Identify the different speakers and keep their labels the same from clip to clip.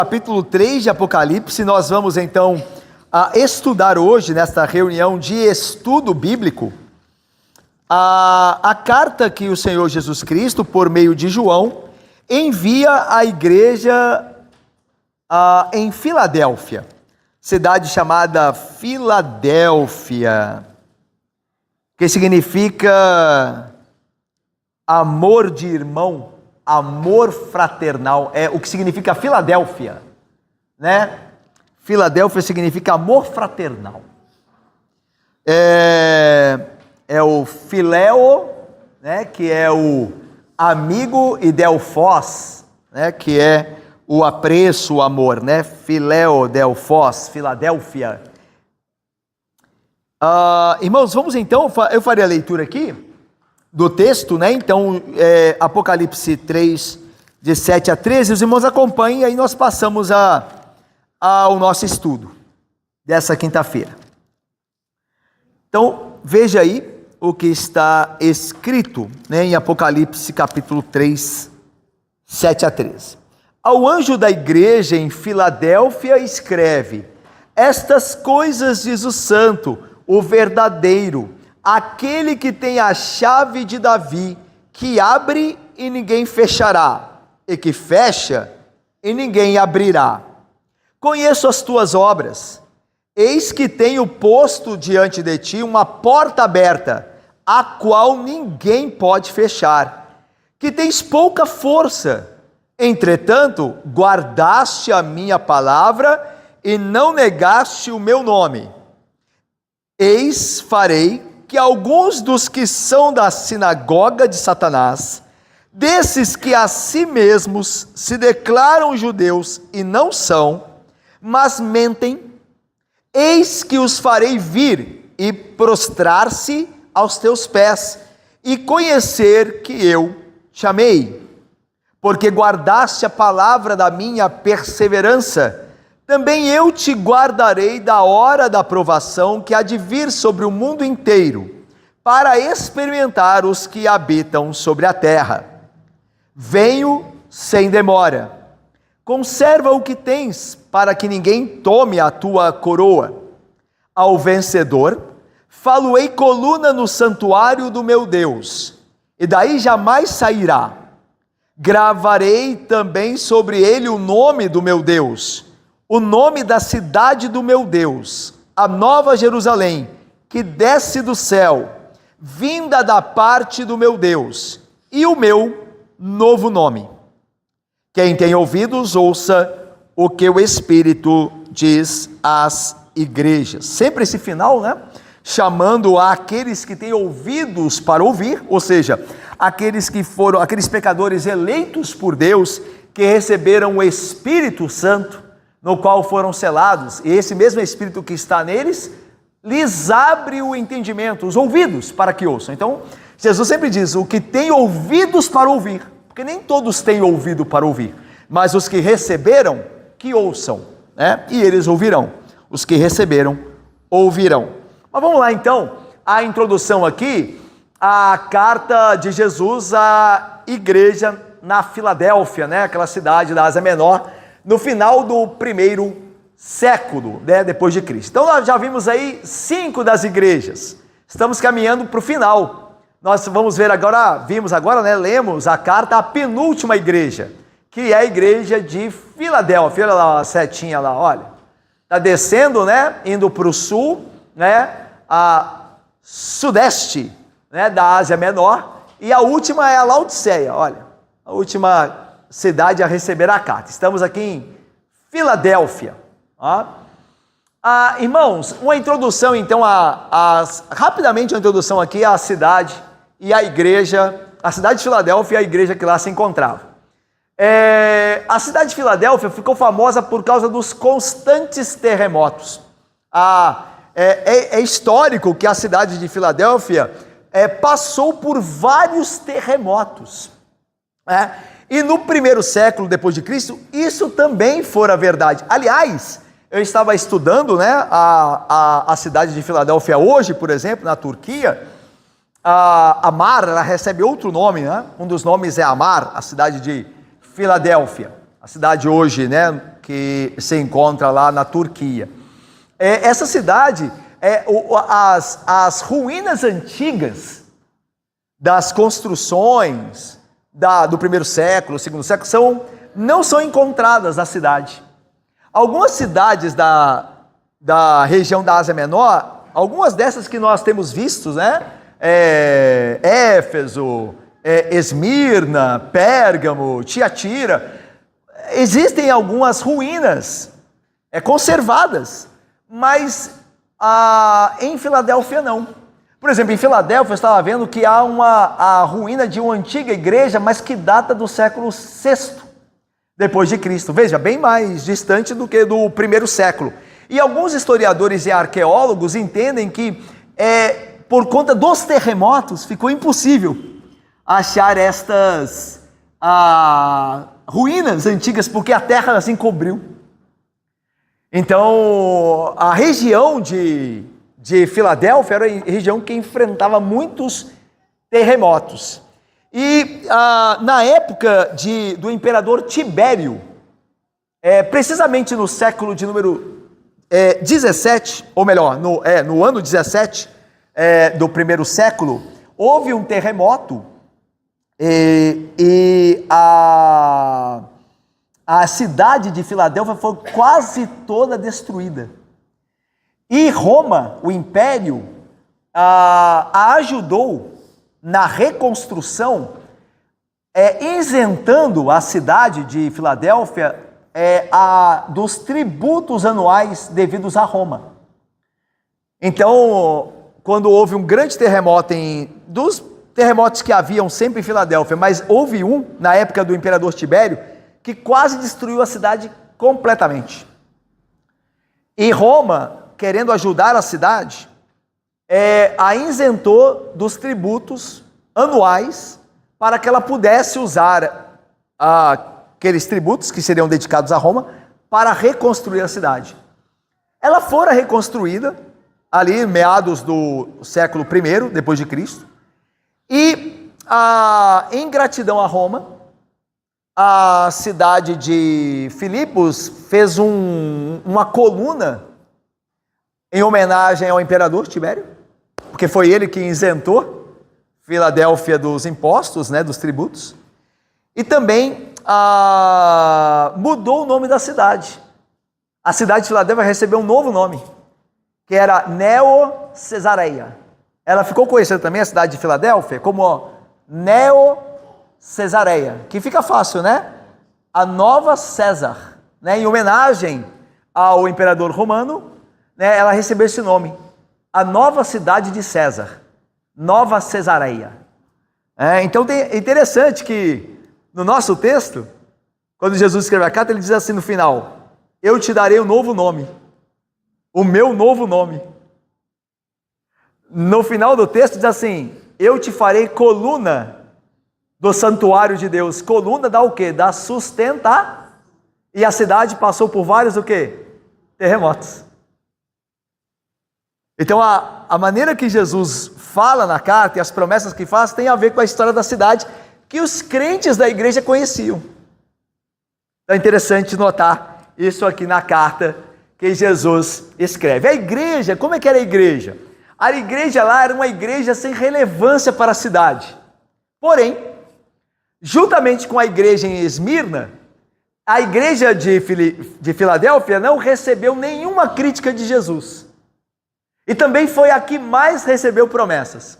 Speaker 1: Capítulo 3 de Apocalipse, nós vamos então estudar hoje, nesta reunião de estudo bíblico, a carta que o Senhor Jesus Cristo, por meio de João, envia à igreja em Filadélfia, cidade chamada Filadélfia, que significa amor de irmão, amor fraternal, é o que significa Filadélfia, né? Filadélfia significa amor fraternal. É o filéo, né, que é o amigo, e delfós, né, que é o apreço, o amor, né? Filéo, delfós, Filadélfia. Irmãos, vamos então, eu farei a leitura aqui do texto, né? Então, Apocalipse 3, de 7 a 13, os irmãos acompanhem, e aí nós passamos ao nosso estudo dessa quinta-feira. Então, veja aí o que está escrito, né, em Apocalipse capítulo 3, 7 a 13. Ao anjo da igreja em Filadélfia escreve: estas coisas diz o santo, o verdadeiro, aquele que tem a chave de Davi, que abre e ninguém fechará, e que fecha e ninguém abrirá. Conheço as tuas obras, eis que tenho posto diante de ti uma porta aberta, a qual ninguém pode fechar, que tens pouca força, entretanto guardaste a minha palavra e não negaste o meu nome. Eis farei que alguns dos que são da sinagoga de Satanás, desses que a si mesmos se declaram judeus e não são, mas mentem, eis que os farei vir e prostrar-se aos teus pés, e conhecer que eu chamei, porque guardaste a palavra da minha perseverança, também eu te guardarei da hora da provação que há de vir sobre o mundo inteiro, para experimentar os que habitam sobre a terra. Venho sem demora. Conserva o que tens, para que ninguém tome a tua coroa. Ao vencedor, falo-ei coluna no santuário do meu Deus, e daí jamais sairá. Gravarei também sobre ele o nome do meu Deus, o nome da cidade do meu Deus, a nova Jerusalém, que desce do céu, vinda da parte do meu Deus, e o meu novo nome. Quem tem ouvidos, ouça o que o Espírito diz às igrejas. Sempre esse final, né? Chamando aqueles que têm ouvidos para ouvir, ou seja, aqueles pecadores eleitos por Deus, que receberam o Espírito Santo, no qual foram selados, e esse mesmo Espírito que está neles, lhes abre o entendimento, os ouvidos, para que ouçam. Então, Jesus sempre diz, o que tem ouvidos para ouvir, porque nem todos têm ouvido para ouvir, mas os que receberam, que ouçam, né? E eles ouvirão, os que receberam, ouvirão. Mas vamos lá então, a introdução aqui, a carta de Jesus à igreja na Filadélfia, né? Aquela cidade da Ásia Menor, no final do primeiro século, né, depois de Cristo. Então nós já vimos aí 5 das igrejas, estamos caminhando para o final. Nós vamos ver agora, né, lemos a carta à penúltima igreja, que é a igreja de Filadélfia. Olha lá a setinha lá, olha, está descendo, né, indo para o sul, né, a sudeste, né, da Ásia Menor, e a última é a Laodiceia, olha, a última cidade a receber a carta. Estamos aqui em Filadélfia. Irmãos, uma introdução então, rapidamente uma introdução aqui à cidade e à igreja, a cidade de Filadélfia e a igreja que lá se encontrava. A cidade de Filadélfia ficou famosa por causa dos constantes terremotos. É histórico que a cidade de Filadélfia passou por vários terremotos, né? E no primeiro século depois de Cristo, isso também fora verdade. Aliás, eu estava estudando, né, a cidade de Filadélfia hoje, por exemplo, na Turquia. Amar, ela recebe outro nome, né? Um dos nomes é Amar, a cidade de Filadélfia. A cidade hoje, né, que se encontra lá na Turquia. Essa cidade, as ruínas antigas das construções do primeiro século, segundo século, não são encontradas na cidade. Algumas cidades da região da Ásia Menor, algumas dessas que nós temos vistos, né? Éfeso, Esmirna, Pérgamo, Tiatira, existem algumas ruínas conservadas, mas em Filadélfia não. Por exemplo, em Filadélfia eu estava vendo que há a ruína de uma antiga igreja, mas que data do século VI depois de Cristo. Veja, bem mais distante do que do primeiro século. E alguns historiadores e arqueólogos entendem que por conta dos terremotos ficou impossível achar estas ruínas antigas, porque a terra assim cobriu. Então, a região de Filadélfia era a região que enfrentava muitos terremotos. E na época do imperador Tibério, precisamente no século de número 17, ou melhor, no ano 17 do primeiro século, houve um terremoto e a cidade de Filadélfia foi quase toda destruída. E Roma, o império, a ajudou na reconstrução, isentando a cidade de Filadélfia dos tributos anuais devidos a Roma. Então, quando houve um grande terremoto, dos terremotos que haviam sempre em Filadélfia, mas houve um na época do imperador Tibério, que quase destruiu a cidade completamente. E Roma, querendo ajudar a cidade, a isentou dos tributos anuais para que ela pudesse usar aqueles tributos que seriam dedicados a Roma para reconstruir a cidade. Ela fora reconstruída ali meados do século I depois de Cristo, e em gratidão a Roma, a cidade de Filipos fez uma coluna em homenagem ao imperador Tibério, porque foi ele que isentou Filadélfia dos impostos, né, dos tributos, e também mudou o nome da cidade. A cidade de Filadélfia recebeu um novo nome, que era Neo-Cesareia. Ela ficou conhecida também, a cidade de Filadélfia, como Neo-Cesareia, que fica fácil, né? A Nova César, né? Em homenagem ao imperador romano, né? Ela recebeu esse nome, a nova cidade de César, Nova Cesareia. Então é interessante que no nosso texto, quando Jesus escreve a carta, ele diz assim no final: eu te darei um novo nome, o meu novo nome. No final do texto diz assim: eu te farei coluna do santuário de Deus. Coluna dá o quê? Dá sustenta. E a cidade passou por vários o quê? Terremotos. Então a maneira que Jesus fala na carta e as promessas que faz tem a ver com a história da cidade que os crentes da igreja conheciam. Então é interessante notar isso aqui na carta que Jesus escreve. A igreja, como é que era a igreja? A igreja lá era uma igreja sem relevância para a cidade. Porém, juntamente com a igreja em Esmirna, a igreja de Filadélfia não recebeu nenhuma crítica de Jesus. E também foi a que mais recebeu promessas.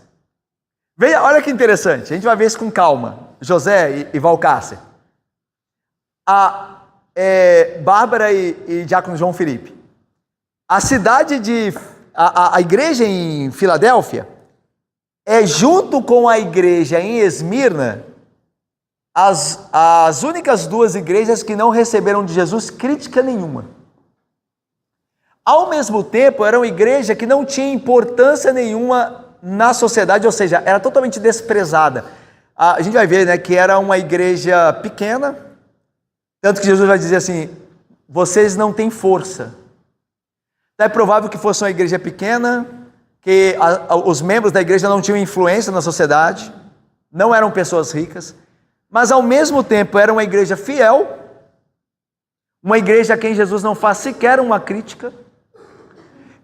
Speaker 1: Veja, olha que interessante, a gente vai ver isso com calma, José e Valcácer. Bárbara e Diácono João Felipe. A cidade a igreja em Filadélfia junto com a igreja em Esmirna, as únicas duas igrejas que não receberam de Jesus crítica nenhuma. Ao mesmo tempo, era uma igreja que não tinha importância nenhuma na sociedade, ou seja, era totalmente desprezada. A gente vai ver, né, que era uma igreja pequena, tanto que Jesus vai dizer assim: vocês não têm força. Então é provável que fosse uma igreja pequena, que os membros da igreja não tinham influência na sociedade, não eram pessoas ricas, mas ao mesmo tempo era uma igreja fiel, uma igreja a quem Jesus não faz sequer uma crítica,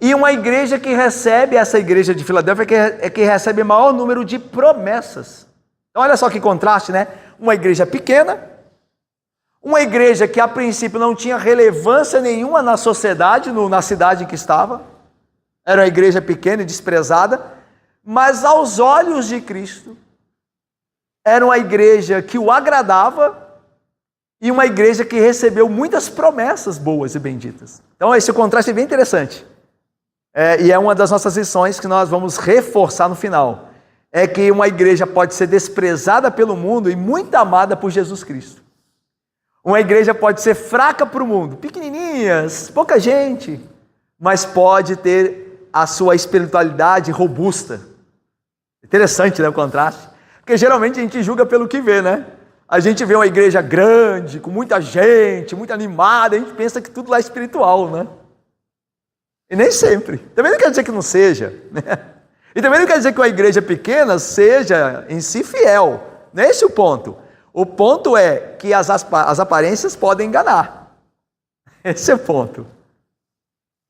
Speaker 1: e uma igreja que recebe, essa igreja de Filadélfia, que recebe maior número de promessas. Então olha só que contraste, né? Uma igreja pequena, uma igreja que a princípio não tinha relevância nenhuma na sociedade, na cidade em que estava, era uma igreja pequena e desprezada, mas aos olhos de Cristo, era uma igreja que o agradava, e uma igreja que recebeu muitas promessas boas e benditas. Então esse contraste é bem interessante. E é uma das nossas lições que nós vamos reforçar no final. É que uma igreja pode ser desprezada pelo mundo e muito amada por Jesus Cristo. Uma igreja pode ser fraca para o mundo, pequenininhas, pouca gente, mas pode ter a sua espiritualidade robusta. Interessante, né, o contraste? Porque geralmente a gente julga pelo que vê, né? A gente vê uma igreja grande, com muita gente, muito animada, a gente pensa que tudo lá é espiritual, né? E nem sempre. Também não quer dizer que não seja, né? E também não quer dizer que uma igreja pequena seja em si fiel. Não é esse o ponto. O ponto é que as aparências podem enganar. Esse é o ponto.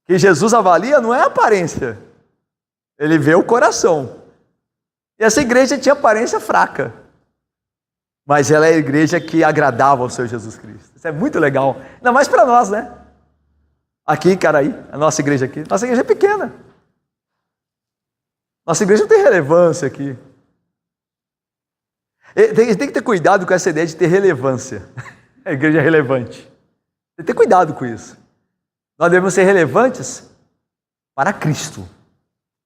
Speaker 1: Que Jesus avalia não é a aparência. Ele vê o coração. E essa igreja tinha aparência fraca. Mas ela é a igreja que agradava ao Senhor Jesus Cristo. Isso é muito legal. Ainda mais para nós, né? Aqui, Caraí, a nossa igreja aqui. Nossa igreja é pequena. Nossa igreja não tem relevância aqui. Tem que ter cuidado com essa ideia de ter relevância. A igreja é relevante. Tem que ter cuidado com isso. Nós devemos ser relevantes para Cristo.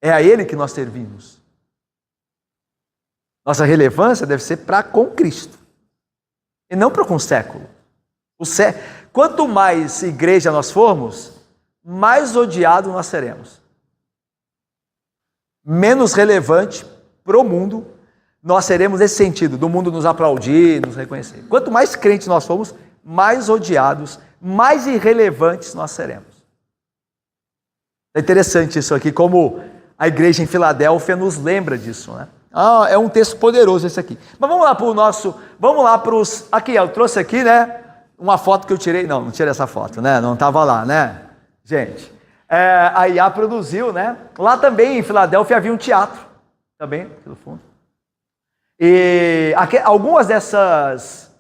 Speaker 1: É a Ele que nós servimos. Nossa relevância deve ser para com Cristo. E não para com o século. Quanto mais igreja nós formos, mais odiado nós seremos. Menos relevante para o mundo, nós seremos nesse sentido, do mundo nos aplaudir, nos reconhecer. Quanto mais crentes nós formos, mais odiados, mais irrelevantes nós seremos. É interessante isso aqui, como a igreja em Filadélfia nos lembra disso, né? É um texto poderoso esse aqui. Mas vamos lá para os... Aqui, eu trouxe aqui, né, uma foto que eu tirei. Não tirei essa foto, né? Não estava lá, né? Gente, a IA produziu, né? Lá também, em Filadélfia, havia um teatro. Também, aqui no fundo. E algumas dessas...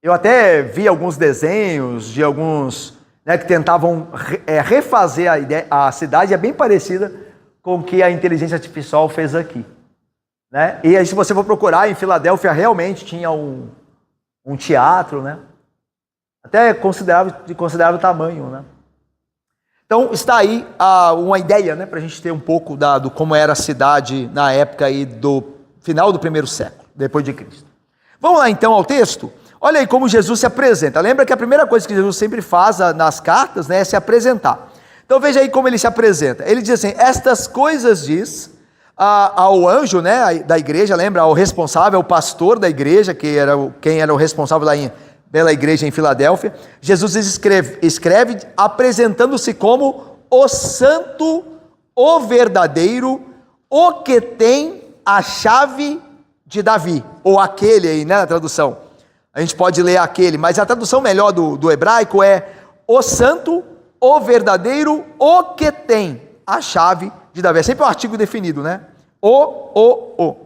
Speaker 1: eu até vi alguns desenhos de alguns, né, que tentavam refazer a cidade. É bem parecida com o que a inteligência artificial fez aqui, né? E aí, se você for procurar, em Filadélfia realmente tinha um teatro, né? Até de considerável tamanho, né? Então está aí uma ideia, né, para a gente ter um pouco do como era a cidade na época aí do final do primeiro século, depois de Cristo. Vamos lá então ao texto. Olha aí como Jesus se apresenta. Lembra que a primeira coisa que Jesus sempre faz nas cartas, né, é se apresentar. Então veja aí como ele se apresenta. Ele diz assim: estas coisas diz ao anjo, né, da igreja, lembra, ao responsável, ao pastor da igreja, quem era o responsável pela igreja em Filadélfia. Jesus escreve apresentando-se como o santo, o verdadeiro, o que tem a chave de Davi, ou aquele aí, né, na tradução. A gente pode ler aquele, mas a tradução melhor do hebraico é o santo, o verdadeiro, o que tem a chave de Davi. É sempre um artigo definido, né? O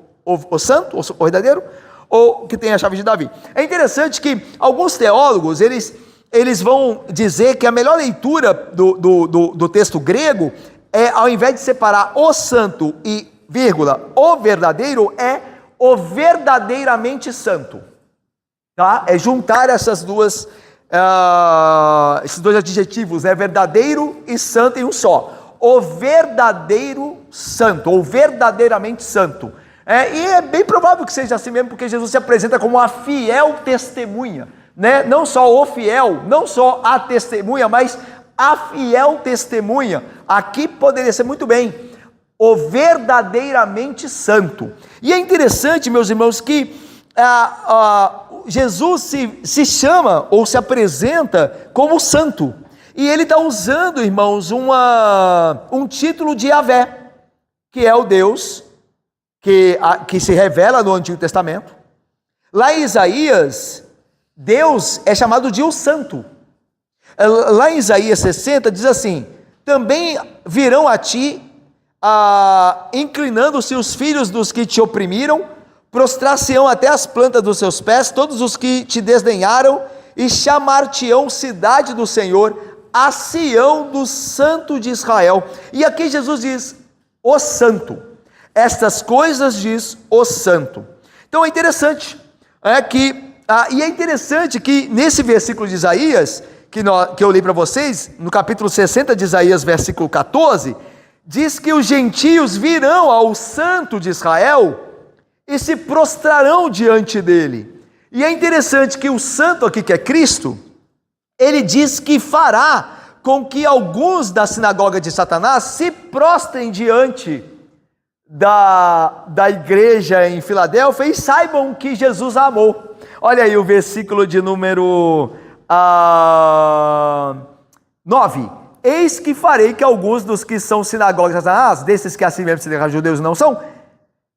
Speaker 1: santo, o verdadeiro, o que tem a chave de Davi. É interessante que alguns teólogos, eles vão dizer que a melhor leitura do texto grego é, ao invés de separar o santo e vírgula, o verdadeiro, é o verdadeiramente santo. Tá? É juntar esses dois adjetivos, né? Verdadeiro e santo em um só. O verdadeiro santo, ou verdadeiramente santo. E é bem provável que seja assim mesmo, porque Jesus se apresenta como a fiel testemunha, né? Não só o fiel, não só a testemunha, mas a fiel testemunha. Aqui poderia ser muito bem o verdadeiramente santo. E é interessante, meus irmãos, que Jesus se chama ou se apresenta como santo, e ele está usando, irmãos, um título de Yahvé, que é o Deus que se revela no Antigo Testamento. Lá em Isaías Deus é chamado de o Santo. Lá em Isaías 60 diz assim: também virão a ti, inclinando-se os filhos dos que te oprimiram, prostrar-se-ão até as plantas dos seus pés, todos os que te desdenharam, e chamar-te-ão cidade do Senhor, a Sião do Santo de Israel. E aqui Jesus diz, o Santo. Estas coisas diz o Santo. Então é interessante, e é interessante que nesse versículo de Isaías, que eu li para vocês, no capítulo 60 de Isaías, versículo 14, diz que os gentios virão ao Santo de Israel e se prostrarão diante dele. E é interessante que o Santo aqui, que é Cristo, ele diz que fará com que alguns da sinagoga de Satanás se prostrem diante da igreja em Filadélfia e saibam que Jesus amou. Olha aí o versículo de número 9. Eis que farei que alguns dos que são sinagogas de Satanás, desses que assim mesmo se declaram judeus e não são,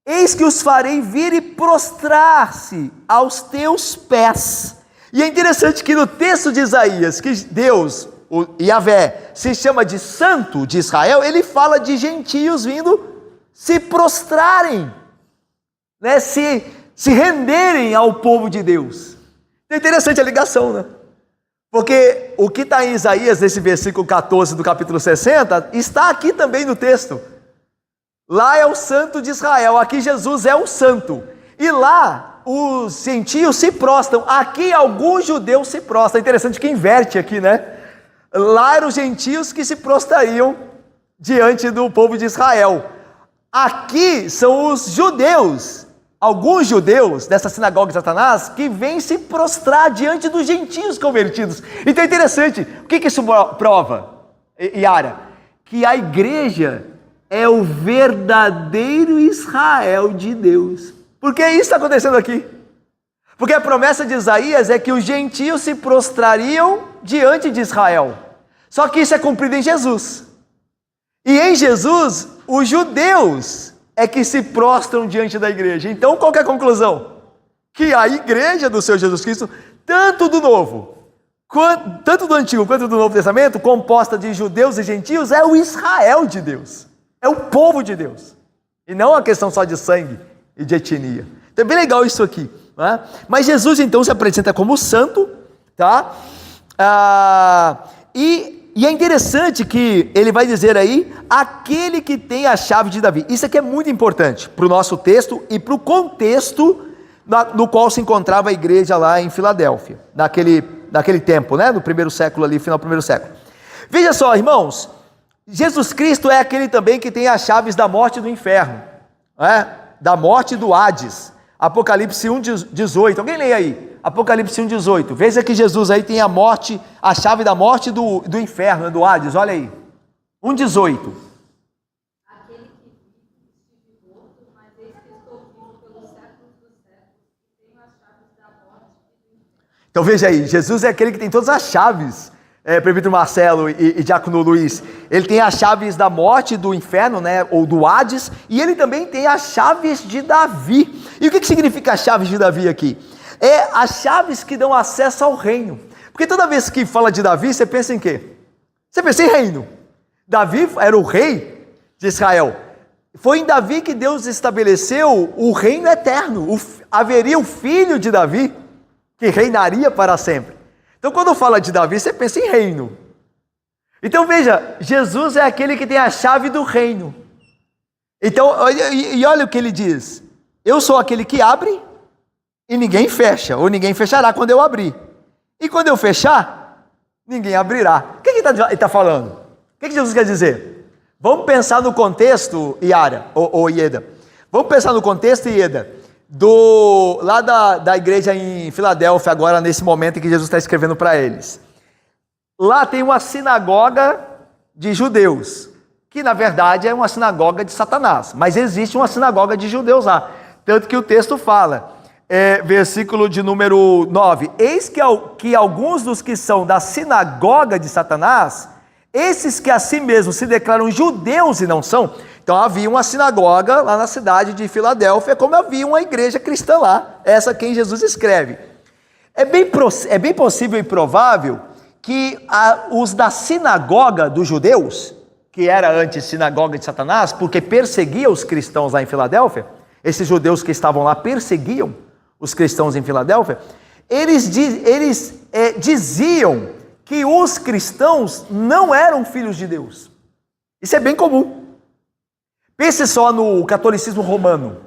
Speaker 1: eis que os farei vir e prostrar-se aos teus pés. E é interessante que no texto de Isaías, que Deus, o Yahvé, se chama de Santo de Israel, ele fala de gentios vindo se prostrarem, né? se renderem ao povo de Deus. É interessante a ligação, né? Porque o que está em Isaías, nesse versículo 14 do capítulo 60, está aqui também no texto. Lá é o Santo de Israel, aqui Jesus é o Santo. E lá os gentios se prostram, aqui alguns judeus se prostram. É interessante que inverte aqui, né? Lá eram os gentios que se prostrariam diante do povo de Israel. Aqui são os judeus, alguns judeus dessa sinagoga de Satanás, que vêm se prostrar diante dos gentios convertidos. Então é interessante, o que isso prova, Yara? Que a igreja é o verdadeiro Israel de Deus. Por que isso está acontecendo aqui? Porque a promessa de Isaías é que os gentios se prostrariam diante de Israel. Só que isso é cumprido em Jesus. E em Jesus, os judeus é que se prostram diante da igreja. Então, qual que é a conclusão? Que a igreja do Senhor Jesus Cristo, tanto do Antigo quanto do Novo Testamento, composta de judeus e gentios, é o Israel de Deus. É o povo de Deus. E não uma questão só de sangue e de etnia. Então é bem legal isso aqui. Né? Mas Jesus então se apresenta como santo, tá? E é interessante que ele vai dizer aí, aquele que tem a chave de Davi. Isso aqui é muito importante para o nosso texto e para o contexto no qual se encontrava a igreja lá em Filadélfia, naquele tempo, né? No primeiro século ali, final do primeiro século. Veja só, irmãos, Jesus Cristo é aquele também que tem as chaves da morte e do inferno, né? Da morte e do Hades. Apocalipse 1:18. Alguém lê aí? Apocalipse 1:18. Veja que Jesus aí tem a morte, a chave da morte e do inferno, do Hades. Olha aí. 1:18.
Speaker 2: Aquele que vive estive morto, mas eis que estou vivo pelos séculos dos séculos, e tenho as chaves da morte e do inferno.
Speaker 1: Então veja aí, Jesus é aquele que tem todas as chaves. Prefeito Marcelo e Diácono Luiz, ele tem as chaves da morte, do inferno, né, ou do Hades, e ele também tem as chaves de Davi. E o que significa as chaves de Davi aqui? É as chaves que dão acesso ao reino. Porque toda vez que fala de Davi, você pensa em quê? Você pensa em reino. Davi era o rei de Israel. Foi em Davi que Deus estabeleceu o reino eterno. Haveria o filho de Davi que reinaria para sempre. Então, quando fala de Davi, você pensa em reino. Então, veja, Jesus é aquele que tem a chave do reino. Então, e olha o que ele diz. Eu sou aquele que abre e ninguém fecha, ou ninguém fechará quando eu abrir. E quando eu fechar, ninguém abrirá. O que ele está falando? O que Jesus quer dizer? Vamos pensar no contexto, Yara, ou Ieda. Vamos pensar no contexto, Ieda, lá da igreja em Filadélfia, agora nesse momento em que Jesus está escrevendo para eles. Lá tem uma sinagoga de judeus, que na verdade é uma sinagoga de Satanás, mas existe uma sinagoga de judeus lá, tanto que o texto fala, versículo de número 9, eis que alguns dos que são da sinagoga de Satanás, esses que a si mesmos se declaram judeus e não são. Então havia uma sinagoga lá na cidade de Filadélfia, como havia uma igreja cristã lá, essa quem Jesus escreve. É bem possível e provável que os da sinagoga dos judeus, que era antes sinagoga de Satanás, porque perseguia os cristãos lá em Filadélfia, esses judeus que estavam lá perseguiam os cristãos em Filadélfia, eles diziam que os cristãos não eram filhos de Deus. Isso é bem comum. Pense só no catolicismo romano.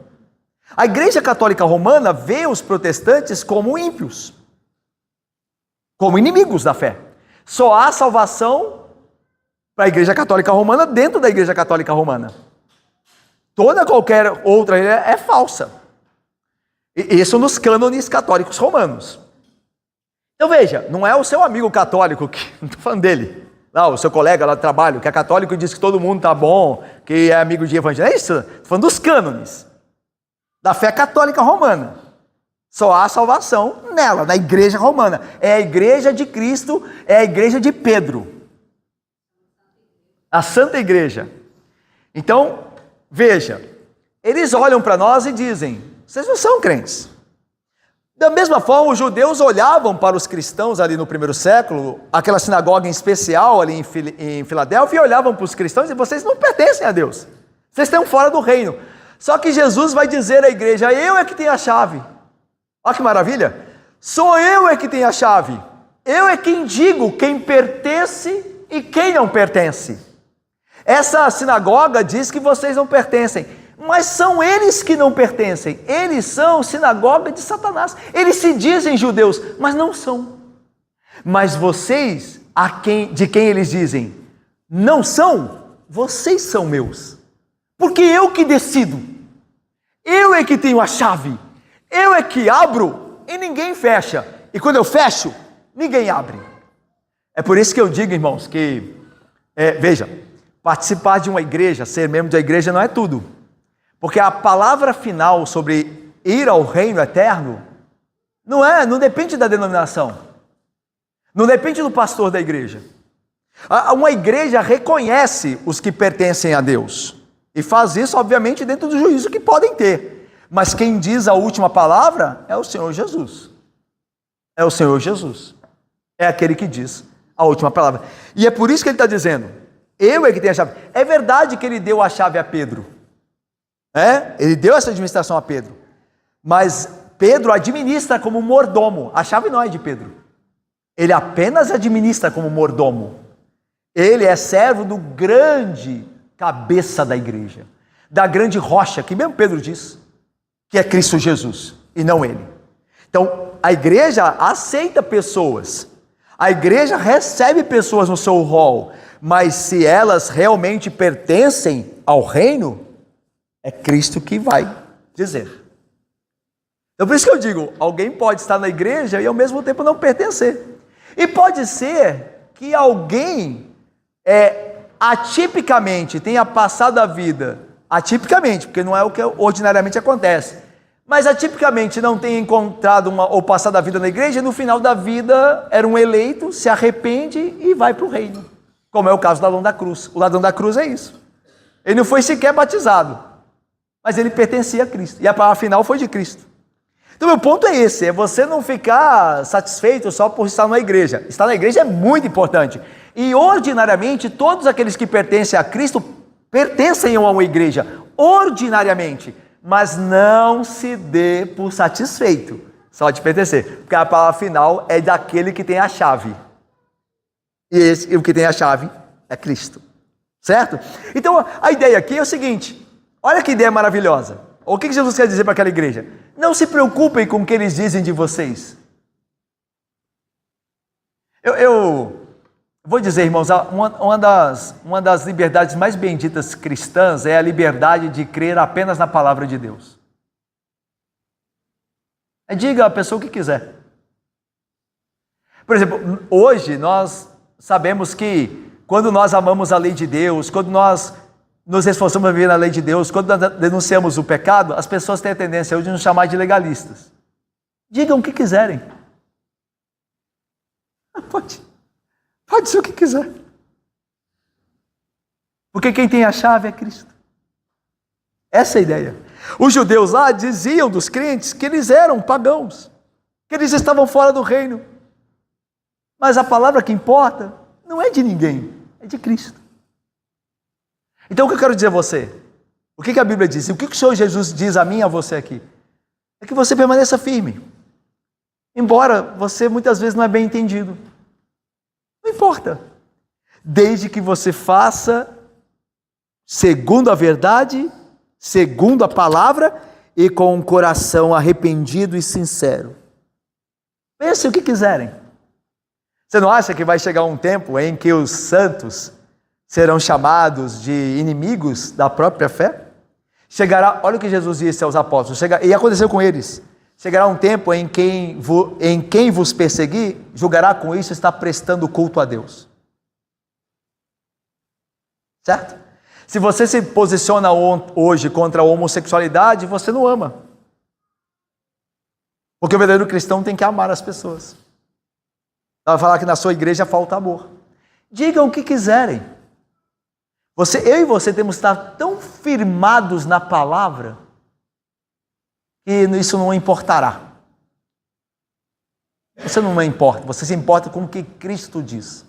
Speaker 1: A Igreja Católica Romana vê os protestantes como ímpios, como inimigos da fé. Só há salvação para a Igreja Católica Romana dentro da Igreja Católica Romana. Qualquer outra é falsa. Isso nos cânones católicos romanos. Então veja, não é o seu amigo católico, não estou falando dele, lá, o seu colega lá do trabalho, que é católico e diz que todo mundo está bom, que é amigo de evangelho. É isso, estou falando dos cânones, da fé católica romana. Só há salvação nela, na igreja romana. É a igreja de Cristo, é a igreja de Pedro. A Santa Igreja. Então, veja, eles olham para nós e dizem, vocês não são crentes. Da mesma forma, os judeus olhavam para os cristãos ali no primeiro século, aquela sinagoga em especial ali em Filadélfia, e olhavam para os cristãos e vocês não pertencem a Deus. Vocês estão fora do reino. Só que Jesus vai dizer à igreja, eu é que tenho a chave. Olha que maravilha. Sou eu é que tenho a chave. Eu é quem digo quem pertence e quem não pertence. Essa sinagoga diz que vocês não pertencem, mas são eles que não pertencem. Eles são sinagoga de Satanás. Eles se dizem judeus, mas não são. Mas vocês, de quem eles dizem não são, vocês são meus. Porque eu que decido. Eu é que tenho a chave. Eu é que abro e ninguém fecha. E quando eu fecho, ninguém abre. É por isso que eu digo, irmãos, que veja, participar de uma igreja, ser membro da igreja não é tudo. Porque a palavra final sobre ir ao reino eterno não depende da denominação. Não depende do pastor da igreja. Uma igreja reconhece os que pertencem a Deus. E faz isso, obviamente, dentro do juízo que podem ter. Mas quem diz a última palavra é o Senhor Jesus. É o Senhor Jesus. É aquele que diz a última palavra. E é por isso que ele está dizendo, eu é que tenho a chave. É verdade que ele deu a chave a Pedro. Ele deu essa administração a Pedro. Mas Pedro administra como mordomo. A chave não é de Pedro. Ele apenas administra como mordomo. Ele é servo do grande cabeça da igreja. Da grande rocha, que mesmo Pedro diz, que é Cristo Jesus, e não ele. Então, a igreja aceita pessoas. A igreja recebe pessoas no seu rol. Mas se elas realmente pertencem ao reino, é Cristo que vai dizer. Então por isso que eu digo, alguém pode estar na igreja e ao mesmo tempo não pertencer. E pode ser que alguém atipicamente tenha passado a vida, atipicamente, porque não é o que ordinariamente acontece, mas atipicamente não tenha encontrado ou passado a vida na igreja, e no final da vida era um eleito, se arrepende e vai para o reino. Como é o caso do ladrão da cruz. O ladrão da cruz é isso. Ele não foi sequer batizado, mas ele pertencia a Cristo. E a palavra final foi de Cristo. Então meu ponto é esse, é você não ficar satisfeito só por estar na igreja. Estar na igreja é muito importante. E ordinariamente, todos aqueles que pertencem a Cristo, pertencem a uma igreja. Ordinariamente. Mas não se dê por satisfeito só de pertencer. Porque a palavra final é daquele que tem a chave. E o que tem a chave é Cristo. Certo? Então a ideia aqui é o seguinte. Olha que ideia maravilhosa. O que Jesus quer dizer para aquela igreja? Não se preocupem com o que eles dizem de vocês. Eu vou dizer, irmãos, uma das liberdades mais benditas cristãs é a liberdade de crer apenas na palavra de Deus. Diga a pessoa o que quiser. Por exemplo, hoje nós sabemos que quando nós amamos a lei de Deus, quando nós nos esforçamos a viver na lei de Deus, quando nós denunciamos o pecado, as pessoas têm a tendência hoje de nos chamar de legalistas. Digam o que quiserem. Pode ser o que quiser. Porque quem tem a chave é Cristo. Essa é a ideia. Os judeus lá diziam dos crentes que eles eram pagãos. que eles estavam fora do reino. Mas a palavra que importa não é de ninguém, é de Cristo. Então o que eu quero dizer a você? O que a Bíblia diz? O que o Senhor Jesus diz a mim e a você aqui? É que você permaneça firme. Embora você muitas vezes não é bem entendido. Não importa. Desde que você faça segundo a verdade, segundo a palavra e com um coração arrependido e sincero. Pense o que quiserem. Você não acha que vai chegar um tempo em que os santos serão chamados de inimigos da própria fé? Chegará, olha o que Jesus disse aos apóstolos, e aconteceu com eles. Chegará um tempo em quem vos perseguir, julgará com isso estar prestando culto a Deus. Certo? Se você se posiciona hoje contra a homossexualidade, você não ama. Porque o verdadeiro cristão tem que amar as pessoas. Ela vai falar que na sua igreja falta amor. Digam o que quiserem. Eu e você temos que estar tão firmados na palavra que isso não importará. Você não importa, você se importa com o que Cristo diz.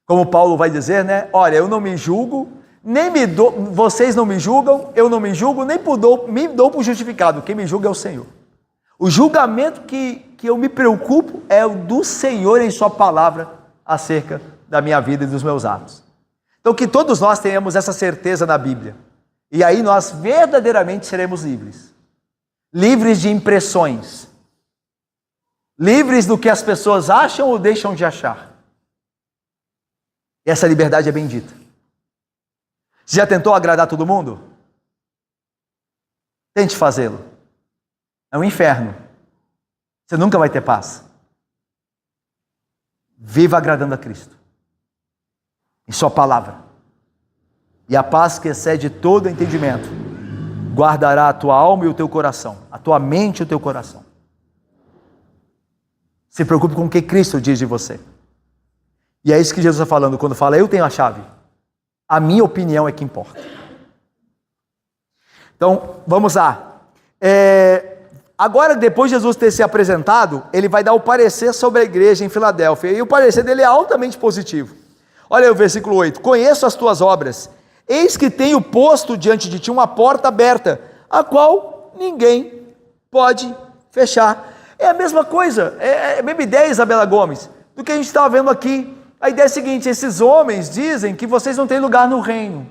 Speaker 1: Como Paulo vai dizer, né? Olha, eu não me julgo, vocês não me julgam, eu não me julgo, nem me dou por justificado. Quem me julga é o Senhor. O julgamento que eu me preocupo é o do Senhor em sua palavra acerca da minha vida e dos meus atos. Então que todos nós tenhamos essa certeza na Bíblia. E aí nós verdadeiramente seremos livres. Livres de impressões. Livres do que as pessoas acham ou deixam de achar. E essa liberdade é bendita. Você já tentou agradar todo mundo? Tente fazê-lo. É um inferno. Você nunca vai ter paz. Viva agradando a Cristo. Em sua palavra. E a paz que excede todo entendimento guardará a tua alma e o teu coração. A tua mente e o teu coração. Se preocupe com o que Cristo diz de você. E é isso que Jesus está falando quando fala, eu tenho a chave. A minha opinião é que importa. Então, vamos lá. Agora, depois de Jesus ter se apresentado, ele vai dar o parecer sobre a igreja em Filadélfia. E o parecer dele é altamente positivo. Olha aí o versículo 8. Conheço as tuas obras. Eis que tenho posto diante de ti uma porta aberta, a qual ninguém pode fechar. É a mesma coisa, é a mesma ideia, Isabela Gomes, do que a gente estava vendo aqui. A ideia é a seguinte, esses homens dizem que vocês não têm lugar no reino.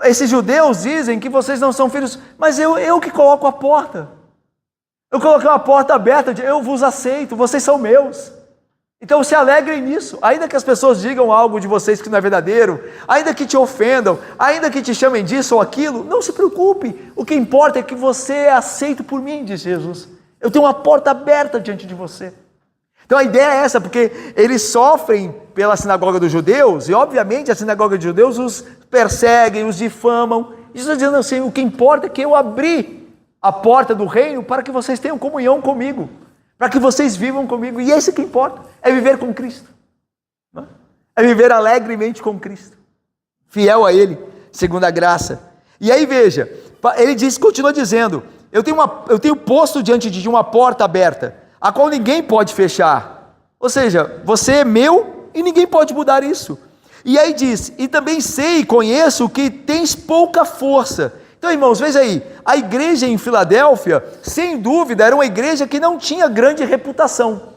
Speaker 1: Esses judeus dizem que vocês não são filhos, mas eu que coloco a porta. Eu coloquei uma porta aberta, eu vos aceito, vocês são meus. Então se alegrem nisso, ainda que as pessoas digam algo de vocês que não é verdadeiro, ainda que te ofendam, ainda que te chamem disso ou aquilo, não se preocupe. O que importa é que você é aceito por mim, diz Jesus. Eu tenho uma porta aberta diante de você. Então a ideia é essa, porque eles sofrem pela sinagoga dos judeus, e obviamente a sinagoga dos judeus os perseguem, os difamam. Jesus está dizendo assim, o que importa é que eu abri a porta do reino para que vocês tenham comunhão comigo, para que vocês vivam comigo, e é isso que importa, é viver com Cristo, é viver alegremente com Cristo, fiel a Ele, segundo a graça. E aí veja, ele continua dizendo, eu tenho posto diante de ti uma porta aberta, a qual ninguém pode fechar. Ou seja, você é meu e ninguém pode mudar isso. E aí diz, e também sei e conheço que tens pouca força. Então, irmãos, veja aí, a igreja em Filadélfia, sem dúvida, era uma igreja que não tinha grande reputação.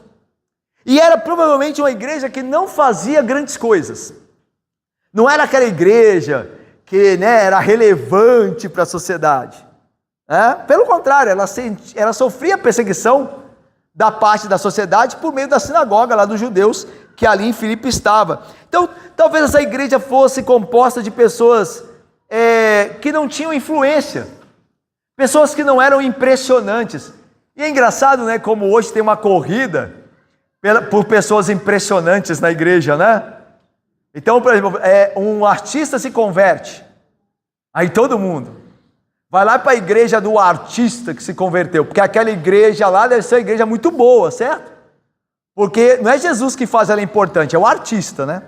Speaker 1: E era provavelmente uma igreja que não fazia grandes coisas. Não era aquela igreja que era relevante para a sociedade. Pelo contrário, ela sofria perseguição da parte da sociedade por meio da sinagoga lá dos judeus que ali em Filipe estava. Então, talvez essa igreja fosse composta de pessoas que não tinham influência, pessoas que não eram impressionantes. E é engraçado, né, como hoje tem uma corrida por pessoas impressionantes na igreja, né? Então, por exemplo, um artista se converte, aí todo mundo vai lá para a igreja do artista que se converteu, porque aquela igreja lá deve ser uma igreja muito boa, certo? Porque não é Jesus que faz ela importante, é o artista, né?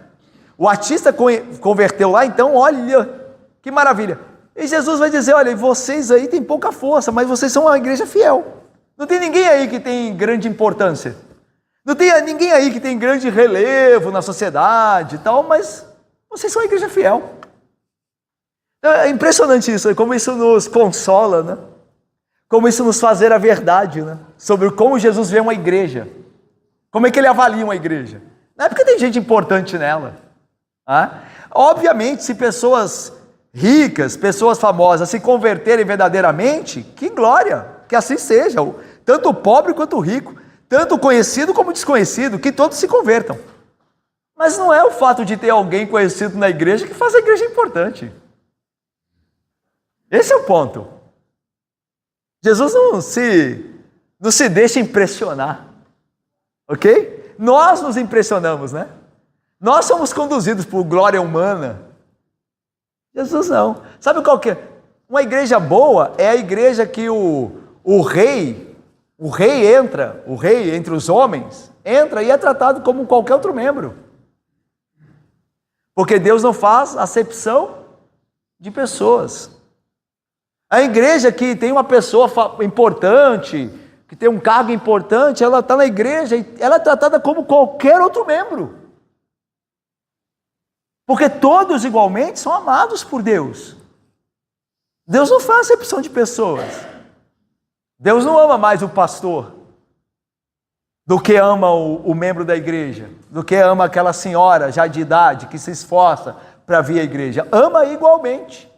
Speaker 1: O artista converteu lá, então olha, que maravilha. E Jesus vai dizer, olha, vocês aí têm pouca força, mas vocês são uma igreja fiel. Não tem ninguém aí que tem grande importância. Não tem ninguém aí que tem grande relevo na sociedade e tal, mas vocês são a igreja fiel. É impressionante isso, como isso nos consola, né? Como isso nos faz ver a verdade, né? Sobre como Jesus vê uma igreja. Como é que ele avalia uma igreja? Não é porque tem gente importante nela. Obviamente, se pessoas ricas, pessoas famosas se converterem verdadeiramente, que glória, que assim seja, tanto o pobre quanto o rico, tanto o conhecido como o desconhecido, que todos se convertam. Mas não é o fato de ter alguém conhecido na igreja que faz a igreja importante. Esse é o ponto. Jesus não se deixa impressionar, ok? Nós nos impressionamos, né? Nós somos conduzidos por glória humana. Jesus não. Sabe qual que é? Uma igreja boa é a igreja que o rei entre os homens, entra e é tratado como qualquer outro membro. Porque Deus não faz acepção de pessoas. A igreja que tem uma pessoa importante, que tem um cargo importante, ela está na igreja e ela é tratada como qualquer outro membro. Porque todos igualmente são amados por Deus. Deus não faz acepção de pessoas. Deus não ama mais o pastor do que ama o membro da igreja, do que ama aquela senhora já de idade que se esforça para vir à igreja. Ama igualmente.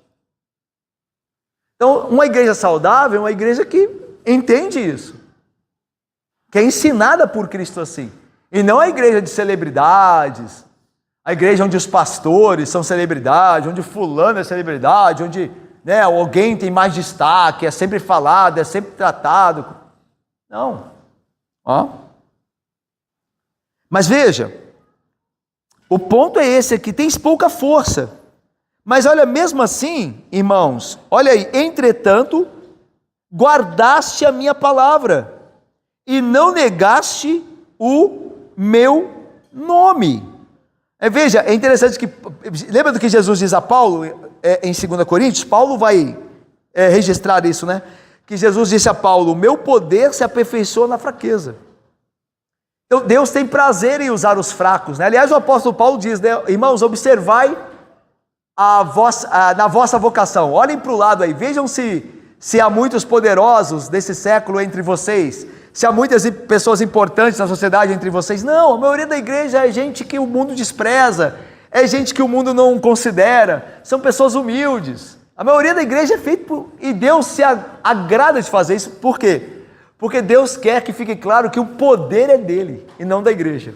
Speaker 1: Então, uma igreja saudável é uma igreja que entende isso, que é ensinada por Cristo assim. E não a igreja de celebridades, a igreja onde os pastores são celebridades, onde fulano é celebridade, onde alguém tem mais destaque, é sempre falado, é sempre tratado. Não. Mas veja, o ponto é esse aqui, tens pouca força. Mas olha, mesmo assim, irmãos, olha aí, entretanto, guardaste a minha palavra e não negaste o meu nome. Veja, é interessante que, lembra do que Jesus diz a Paulo em 2 Coríntios? Paulo vai registrar isso, né? Que Jesus disse a Paulo, o meu poder se aperfeiçoa na fraqueza. Então, Deus tem prazer em usar os fracos, né? Aliás, o apóstolo Paulo diz, né? Irmãos, observai na vossa vocação, olhem para o lado aí, vejam se há muitos poderosos desse século entre vocês, se há muitas pessoas importantes na sociedade entre vocês. Não, a maioria da igreja é gente que o mundo despreza, é gente que o mundo não considera, são pessoas humildes. A maioria da igreja é feita e Deus se agrada de fazer isso. Por quê? Porque Deus quer que fique claro que o poder é dele e não da igreja.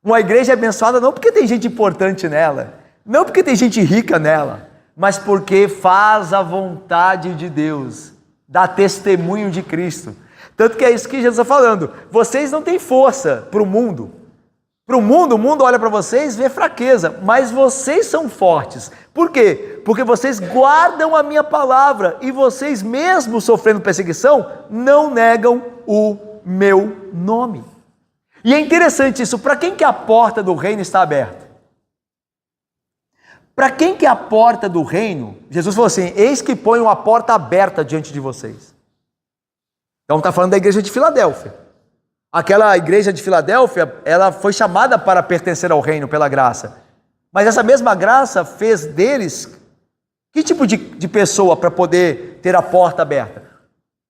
Speaker 1: Uma igreja é abençoada não porque tem gente importante nela, não porque tem gente rica nela, mas porque faz a vontade de Deus, dá testemunho de Cristo. Tanto que é isso que Jesus está falando. Vocês não têm força para o mundo. Para o mundo olha para vocês e vê fraqueza, mas vocês são fortes. Por quê? Porque vocês guardam a minha palavra e vocês, mesmo sofrendo perseguição, não negam o meu nome. E é interessante isso. Para quem que a porta do reino está aberta? Para quem que é a porta do reino? Jesus falou assim, eis que ponho uma porta aberta diante de vocês. Então está falando da igreja de Filadélfia. Aquela igreja de Filadélfia, ela foi chamada para pertencer ao reino pela graça. Mas essa mesma graça fez deles, que tipo de pessoa para poder ter a porta aberta?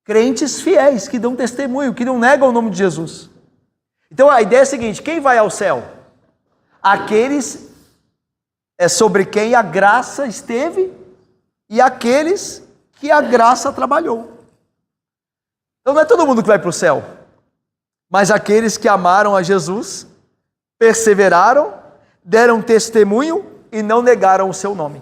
Speaker 1: Crentes fiéis, que dão testemunho, que não negam o nome de Jesus. Então a ideia é a seguinte, quem vai ao céu? Aqueles sobre quem a graça esteve e aqueles que a graça trabalhou. Então não é todo mundo que vai para o céu, mas aqueles que amaram a Jesus, perseveraram, deram testemunho e não negaram o seu nome.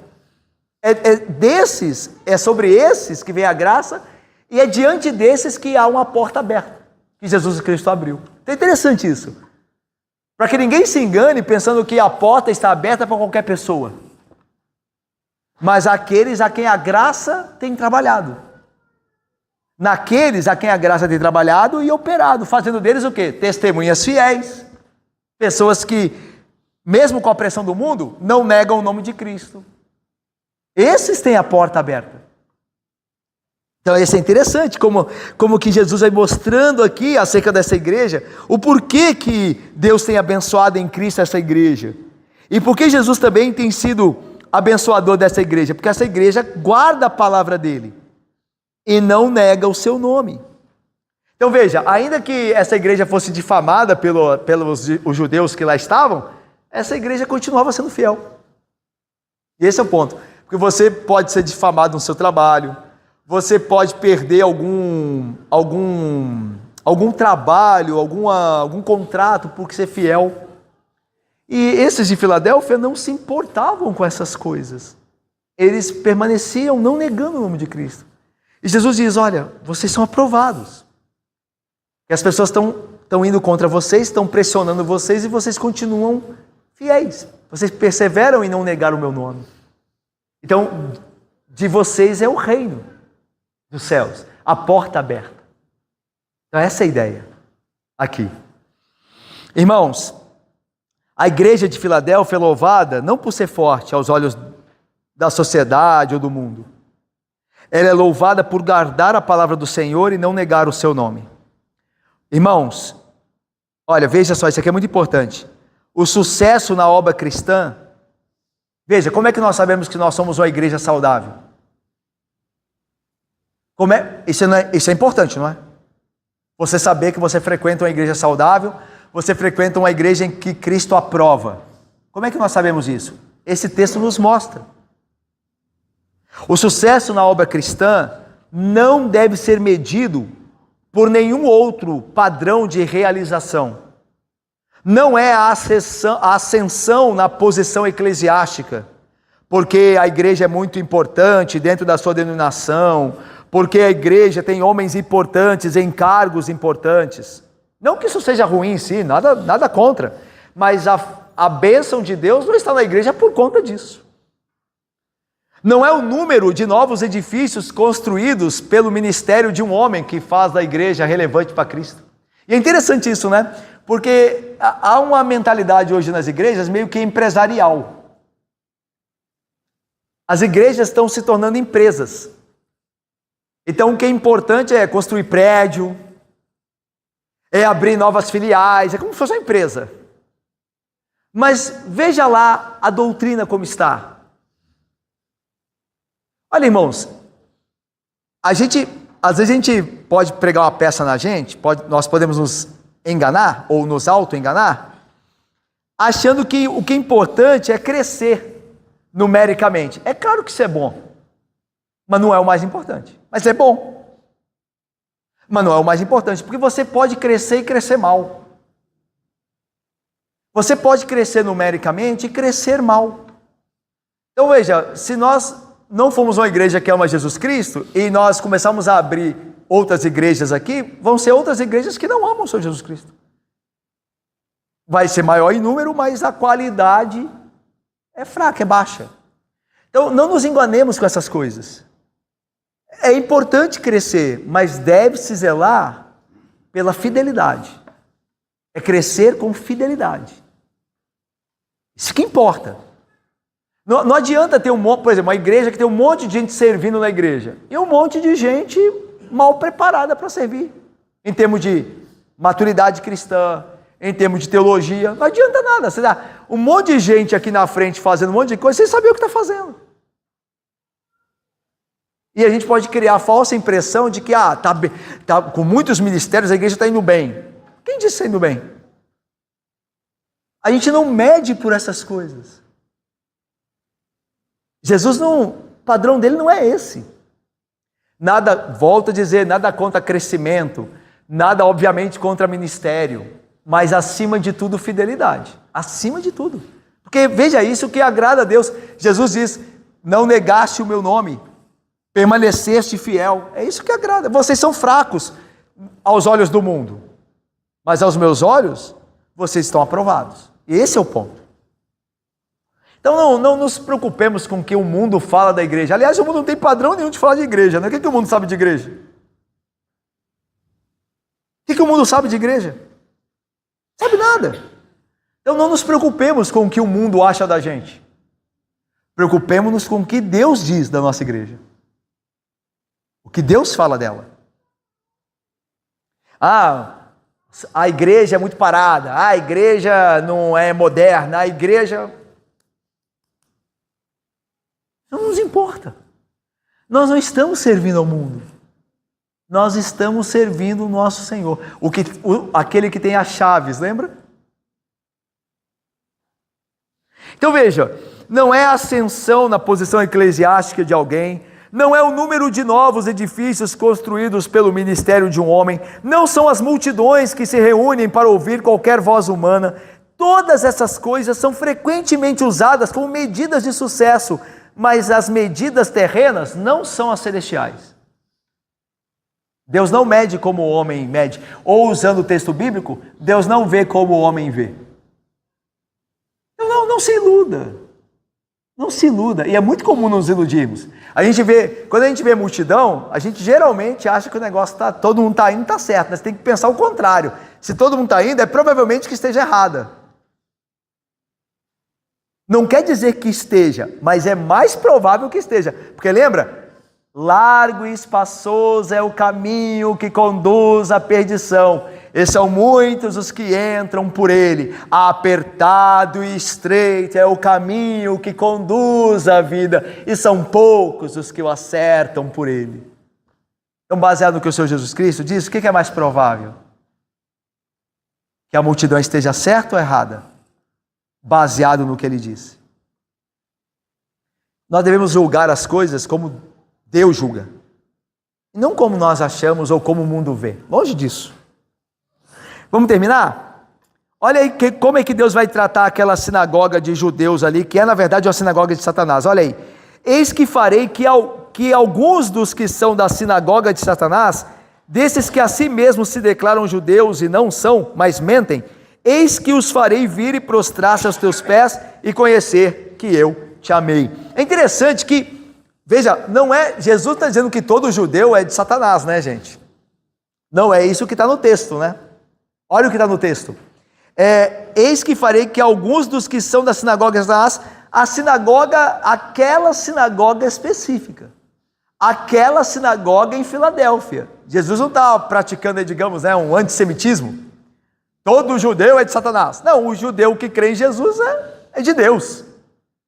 Speaker 1: É sobre esses que vem a graça e é diante desses que há uma porta aberta, que Jesus Cristo abriu. Então é interessante isso. Para que ninguém se engane pensando que a porta está aberta para qualquer pessoa. Mas aqueles a quem a graça tem trabalhado. Naqueles a quem a graça tem trabalhado e operado, fazendo deles o quê? Testemunhas fiéis. Pessoas que, mesmo com a pressão do mundo, não negam o nome de Cristo. Esses têm a porta aberta. Então isso é interessante, como que Jesus vai mostrando aqui acerca dessa igreja, o porquê que Deus tem abençoado em Cristo essa igreja. E por que Jesus também tem sido abençoador dessa igreja? Porque essa igreja guarda a palavra dele e não nega o seu nome. Então veja, ainda que essa igreja fosse difamada pelos os judeus que lá estavam, essa igreja continuava sendo fiel. E esse é o ponto. Porque você pode ser difamado no seu trabalho, você pode perder algum trabalho, algum contrato por ser fiel. E esses de Filadélfia não se importavam com essas coisas. Eles permaneciam não negando o nome de Cristo. E Jesus diz, olha, vocês são aprovados. E as pessoas estão indo contra vocês, estão pressionando vocês e vocês continuam fiéis. Vocês perseveram em não negar o meu nome. Então, de vocês é o reino dos céus, a porta aberta. Então essa é a ideia aqui. Irmãos, a igreja de Filadélfia é louvada não por ser forte aos olhos da sociedade ou do mundo. Ela é louvada por guardar a palavra do Senhor e não negar o seu nome. Irmãos, olha, veja só, isso aqui é muito importante. O sucesso na obra cristã, veja, como é que nós sabemos que nós somos uma igreja saudável? Isso é importante, não é? Você saber que você frequenta uma igreja saudável, você frequenta uma igreja em que Cristo aprova. Como é que nós sabemos isso? Esse texto nos mostra. O sucesso na obra cristã não deve ser medido por nenhum outro padrão de realização. Não é a ascensão na posição eclesiástica, porque a igreja é muito importante dentro da sua denominação, porque a igreja tem homens importantes em cargos importantes. Não que isso seja ruim em si, nada contra, mas a bênção de Deus não está na igreja por conta disso. Não é o número de novos edifícios construídos pelo ministério de um homem que faz da igreja relevante para Cristo. E é interessante isso, né? Porque há uma mentalidade hoje nas igrejas meio que empresarial. As igrejas estão se tornando empresas. Então o que é importante é construir prédio, é abrir novas filiais, é como se fosse uma empresa. Mas veja lá a doutrina como está. Olha, irmãos, às vezes a gente pode pregar uma peça na gente, nós podemos nos enganar ou nos auto-enganar, achando que o que é importante é crescer numericamente. É claro que isso é bom, mas não é o mais importante. Mas é bom, mas não é o mais importante, porque você pode crescer e crescer mal. Você pode crescer numericamente e crescer mal. Então veja, se nós não fomos uma igreja que ama Jesus Cristo e nós começamos a abrir outras igrejas aqui, vão ser outras igrejas que não amam o Senhor Jesus Cristo. Vai ser maior em número, mas a qualidade é fraca, é baixa. Então não nos enganemos com essas coisas. É importante crescer, mas deve-se zelar pela fidelidade. É crescer com fidelidade. Isso que importa. Não adianta ter por exemplo, uma igreja que tem um monte de gente servindo na igreja e um monte de gente mal preparada para servir, em termos de maturidade cristã, em termos de teologia. Não adianta nada. Você dá um monte de gente aqui na frente fazendo um monte de coisa sem saber o que está fazendo. E a gente pode criar a falsa impressão de que tá com muitos ministérios a igreja está indo bem. Quem disse que está indo bem? A gente não mede por essas coisas. Jesus o padrão dele não é esse. Nada, volto a dizer, nada contra crescimento, nada obviamente contra ministério, mas acima de tudo fidelidade, acima de tudo. Porque veja isso que agrada a Deus. Jesus diz, não negaste o meu nome, permaneceste fiel. É isso que agrada. Vocês são fracos aos olhos do mundo, mas aos meus olhos, vocês estão aprovados. E esse é o ponto. Então não nos preocupemos com o que o mundo fala da igreja. Aliás, o mundo não tem padrão nenhum de falar de igreja, né? O que o mundo sabe de igreja? O que o mundo sabe de igreja? Sabe nada. Então não nos preocupemos com o que o mundo acha da gente. Preocupemos-nos com o que Deus diz da nossa igreja. O que Deus fala dela. A igreja é muito parada, a igreja não é moderna, a igreja... Não nos importa. Nós não estamos servindo ao mundo. Nós estamos servindo o nosso Senhor. Aquele que tem as chaves, lembra? Então veja, não é a ascensão na posição eclesiástica de alguém, não é o número de novos edifícios construídos pelo ministério de um homem, não são as multidões que se reúnem para ouvir qualquer voz humana. Todas essas coisas são frequentemente usadas como medidas de sucesso, mas as medidas terrenas não são as celestiais. Deus não mede como o homem mede, ou usando o texto bíblico, Deus não vê como o homem vê. Não se iluda. Não se iluda. E é muito comum nos iludirmos. Quando a gente vê multidão, a gente geralmente acha que o negócio todo mundo está indo, está certo. Mas tem que pensar o contrário. Se todo mundo está indo, é provavelmente que esteja errada. Não quer dizer que esteja, mas é mais provável que esteja. Porque lembra? Largo e espaçoso é o caminho que conduz à perdição, e são muitos os que entram por ele. Apertado e estreito é o caminho que conduz à vida, e são poucos os que o acertam por ele. Então, baseado no que o Senhor Jesus Cristo diz, o que é mais provável? Que a multidão esteja certa ou errada? Baseado no que ele disse. Nós devemos julgar as coisas como Deus julga, não como nós achamos ou como o mundo vê. Longe disso. Vamos terminar? Olha aí como é que Deus vai tratar aquela sinagoga de judeus ali, que é na verdade uma sinagoga de Satanás. Olha aí. Eis que farei que alguns dos que são da sinagoga de Satanás, desses que a si mesmos se declaram judeus e não são, mas mentem, eis que os farei vir e prostrar-se aos teus pés e conhecer que eu te amei. É interessante que, veja, Jesus está dizendo que todo judeu é de Satanás, né, gente? Não é isso que está no texto, né? Olha o que está no texto. Eis que farei que alguns dos que são da sinagoga de Satanás, a sinagoga, aquela sinagoga específica, aquela sinagoga em Filadélfia. Jesus não está praticando, digamos, um antissemitismo. Todo judeu é de Satanás. Não, o judeu que crê em Jesus é de Deus.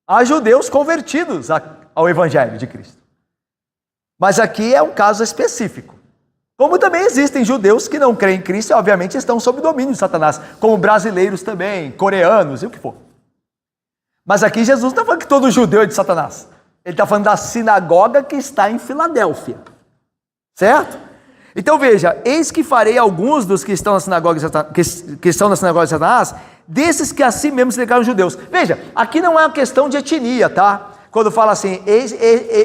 Speaker 1: Há judeus convertidos ao Evangelho de Cristo. Mas aqui é um caso específico. Como também existem judeus que não creem em Cristo e obviamente estão sob o domínio de Satanás, como brasileiros também, coreanos e o que for. Mas aqui Jesus não está falando que todo judeu é de Satanás. Ele está falando da sinagoga que está em Filadélfia. Certo? Então veja, eis que farei alguns dos que estão na sinagoga de Satanás, desses que a si mesmos se declaram judeus. Veja, aqui não é uma questão de etnia, tá? Quando fala assim,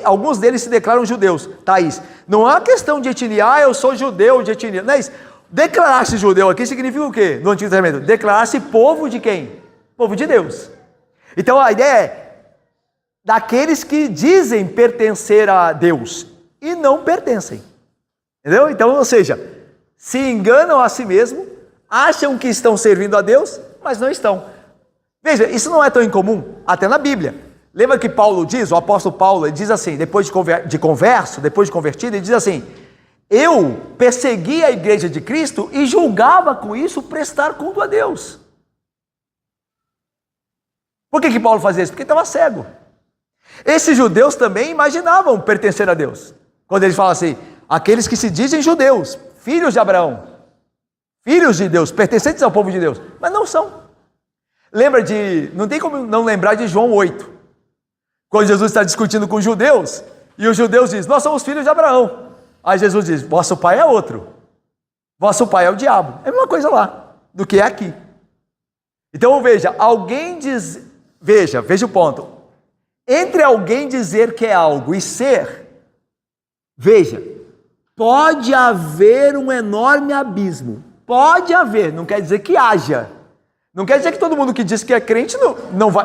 Speaker 1: alguns deles se declaram judeus, Thaís, não é uma questão de etnia, eu sou judeu de etnia, não é isso. Declarar-se judeu aqui significa o quê? No Antigo Testamento, declarar-se povo de quem? Povo de Deus. Então a ideia é daqueles que dizem pertencer a Deus e não pertencem. Entendeu? Então, ou seja, se enganam a si mesmo, acham que estão servindo a Deus, mas não estão. Veja, isso não é tão incomum, até na Bíblia. Lembra que Paulo diz, o apóstolo Paulo, ele diz assim, depois de convertido, ele diz assim, eu persegui a igreja de Cristo e julgava com isso prestar culto a Deus. Por que Paulo fazia isso? Porque estava cego. Esses judeus também imaginavam pertencer a Deus. Quando eles falam assim, aqueles que se dizem judeus, filhos de Abraão, filhos de Deus, pertencentes ao povo de Deus, mas não são. Não tem como não lembrar de João 8, quando Jesus está discutindo com os judeus, e os judeus dizem, nós somos filhos de Abraão. Aí Jesus diz, vosso pai é outro, vosso pai é o diabo. É a mesma coisa lá, do que é aqui. Então veja, veja o ponto, entre alguém dizer que é algo e ser, veja, pode haver um enorme abismo, pode haver, não quer dizer que haja, não quer dizer que todo mundo que diz que é crente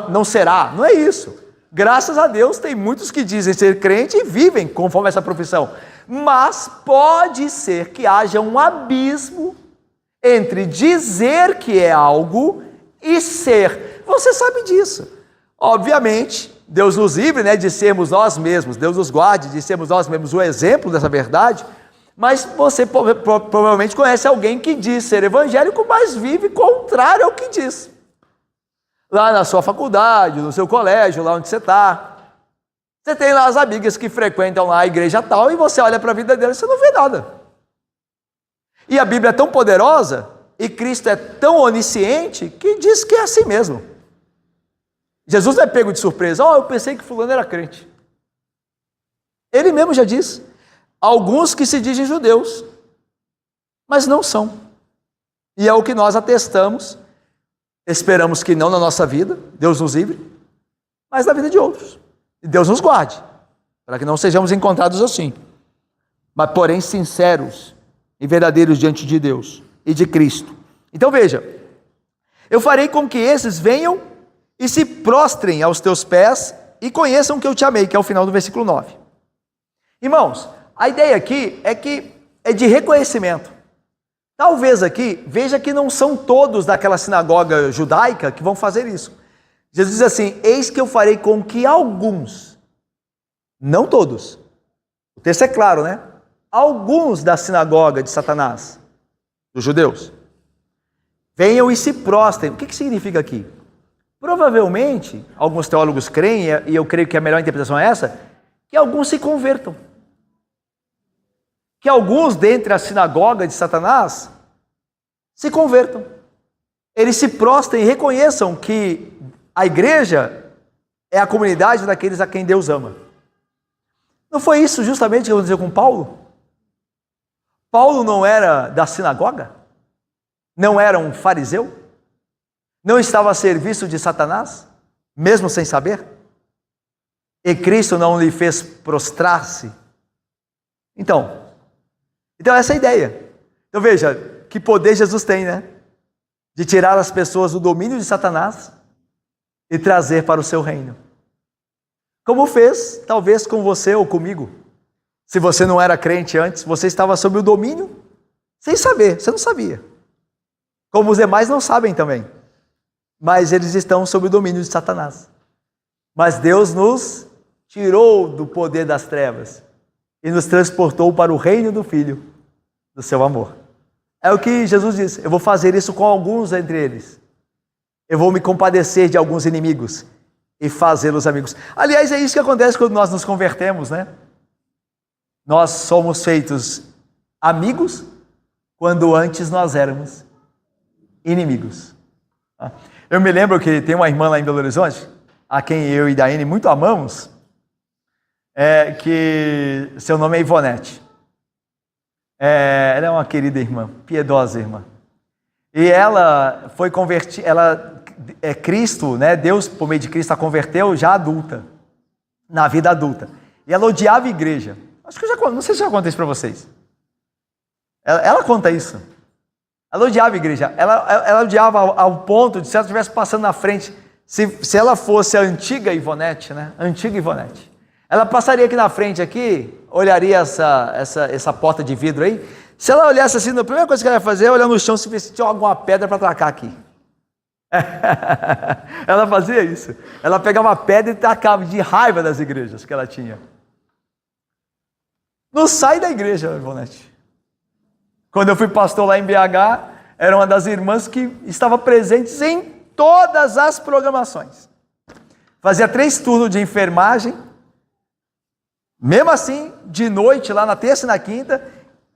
Speaker 1: não será, não é isso. Graças a Deus tem muitos que dizem ser crente e vivem conforme essa profissão, mas pode ser que haja um abismo entre dizer que é algo e ser. Você sabe disso. Obviamente, Deus nos livre, né, de sermos nós mesmos, Deus nos guarde de sermos nós mesmos o exemplo dessa verdade, mas você provavelmente conhece alguém que diz ser evangélico, mas vive contrário ao que diz. Lá na sua faculdade, no seu colégio, lá onde você está. Você tem lá as amigas que frequentam lá a igreja tal, e você olha para a vida delas e você não vê nada. E a Bíblia é tão poderosa, e Cristo é tão onisciente, que diz que é assim mesmo. Jesus não é pego de surpresa. Eu pensei que fulano era crente. Ele mesmo já diz. Alguns que se dizem judeus, mas não são. E é o que nós atestamos. Esperamos que não na nossa vida, Deus nos livre, mas na vida de outros. E Deus nos guarde, para que não sejamos encontrados assim. Mas porém sinceros e verdadeiros diante de Deus e de Cristo. Então veja, eu farei com que esses venham e se prostrem aos teus pés e conheçam que eu te amei, que é o final do versículo 9. Irmãos, a ideia aqui é de reconhecimento. Talvez aqui, veja que não são todos daquela sinagoga judaica que vão fazer isso. Jesus diz assim: eis que eu farei com que alguns, não todos, o texto é claro, né? Alguns da sinagoga de Satanás, dos judeus, venham e se prostrem. O que significa aqui? Provavelmente, alguns teólogos creem, e eu creio que a melhor interpretação é essa, que alguns se convertam. Que alguns dentre a sinagoga de Satanás se convertam. Eles se prostrem e reconheçam que a igreja é a comunidade daqueles a quem Deus ama. Não foi isso justamente que aconteceu com Paulo? Paulo não era da sinagoga? Não era um fariseu? Não estava a serviço de Satanás? Mesmo sem saber? E Cristo não lhe fez prostrar-se? Então essa é a ideia. Então veja, que poder Jesus tem, né? De tirar as pessoas do domínio de Satanás e trazer para o seu reino. Como fez, talvez, com você ou comigo. Se você não era crente antes, você estava sob o domínio, sem saber, você não sabia. Como os demais não sabem também. Mas eles estão sob o domínio de Satanás. Mas Deus nos tirou do poder das trevas e nos transportou para o reino do Filho, do seu amor. É o que Jesus diz: eu vou fazer isso com alguns entre eles. Eu vou me compadecer de alguns inimigos e fazê-los amigos. Aliás, é isso que acontece quando nós nos convertemos, né? Nós somos feitos amigos quando antes nós éramos inimigos. Eu me lembro que tem uma irmã lá em Belo Horizonte, a quem eu e Daine muito amamos, que seu nome é Ivonete. Ela é uma querida irmã, piedosa irmã. E ela foi convertida, Cristo, né? Deus, por meio de Cristo, a converteu já adulta, na vida adulta. E ela odiava a igreja. Acho que não sei se já contei isso para vocês. Ela conta isso. Ela odiava a igreja. Ela odiava ao ponto de, se ela estivesse passando na frente, se ela fosse a antiga Ivonete, né? Antiga Ivonete. Ela passaria aqui na frente, aqui, olharia essa porta de vidro aí. Se ela olhasse assim, a primeira coisa que ela ia fazer é olhar no chão se tinha alguma pedra para tacar aqui. Ela fazia isso. Ela pegava uma pedra e tacava de raiva das igrejas que ela tinha. Não sai da igreja, Ivonete. Quando eu fui pastor lá em BH, era uma das irmãs que estava presente em todas as programações. Fazia 3 turnos de enfermagem. Mesmo assim, de noite, lá na terça e na quinta,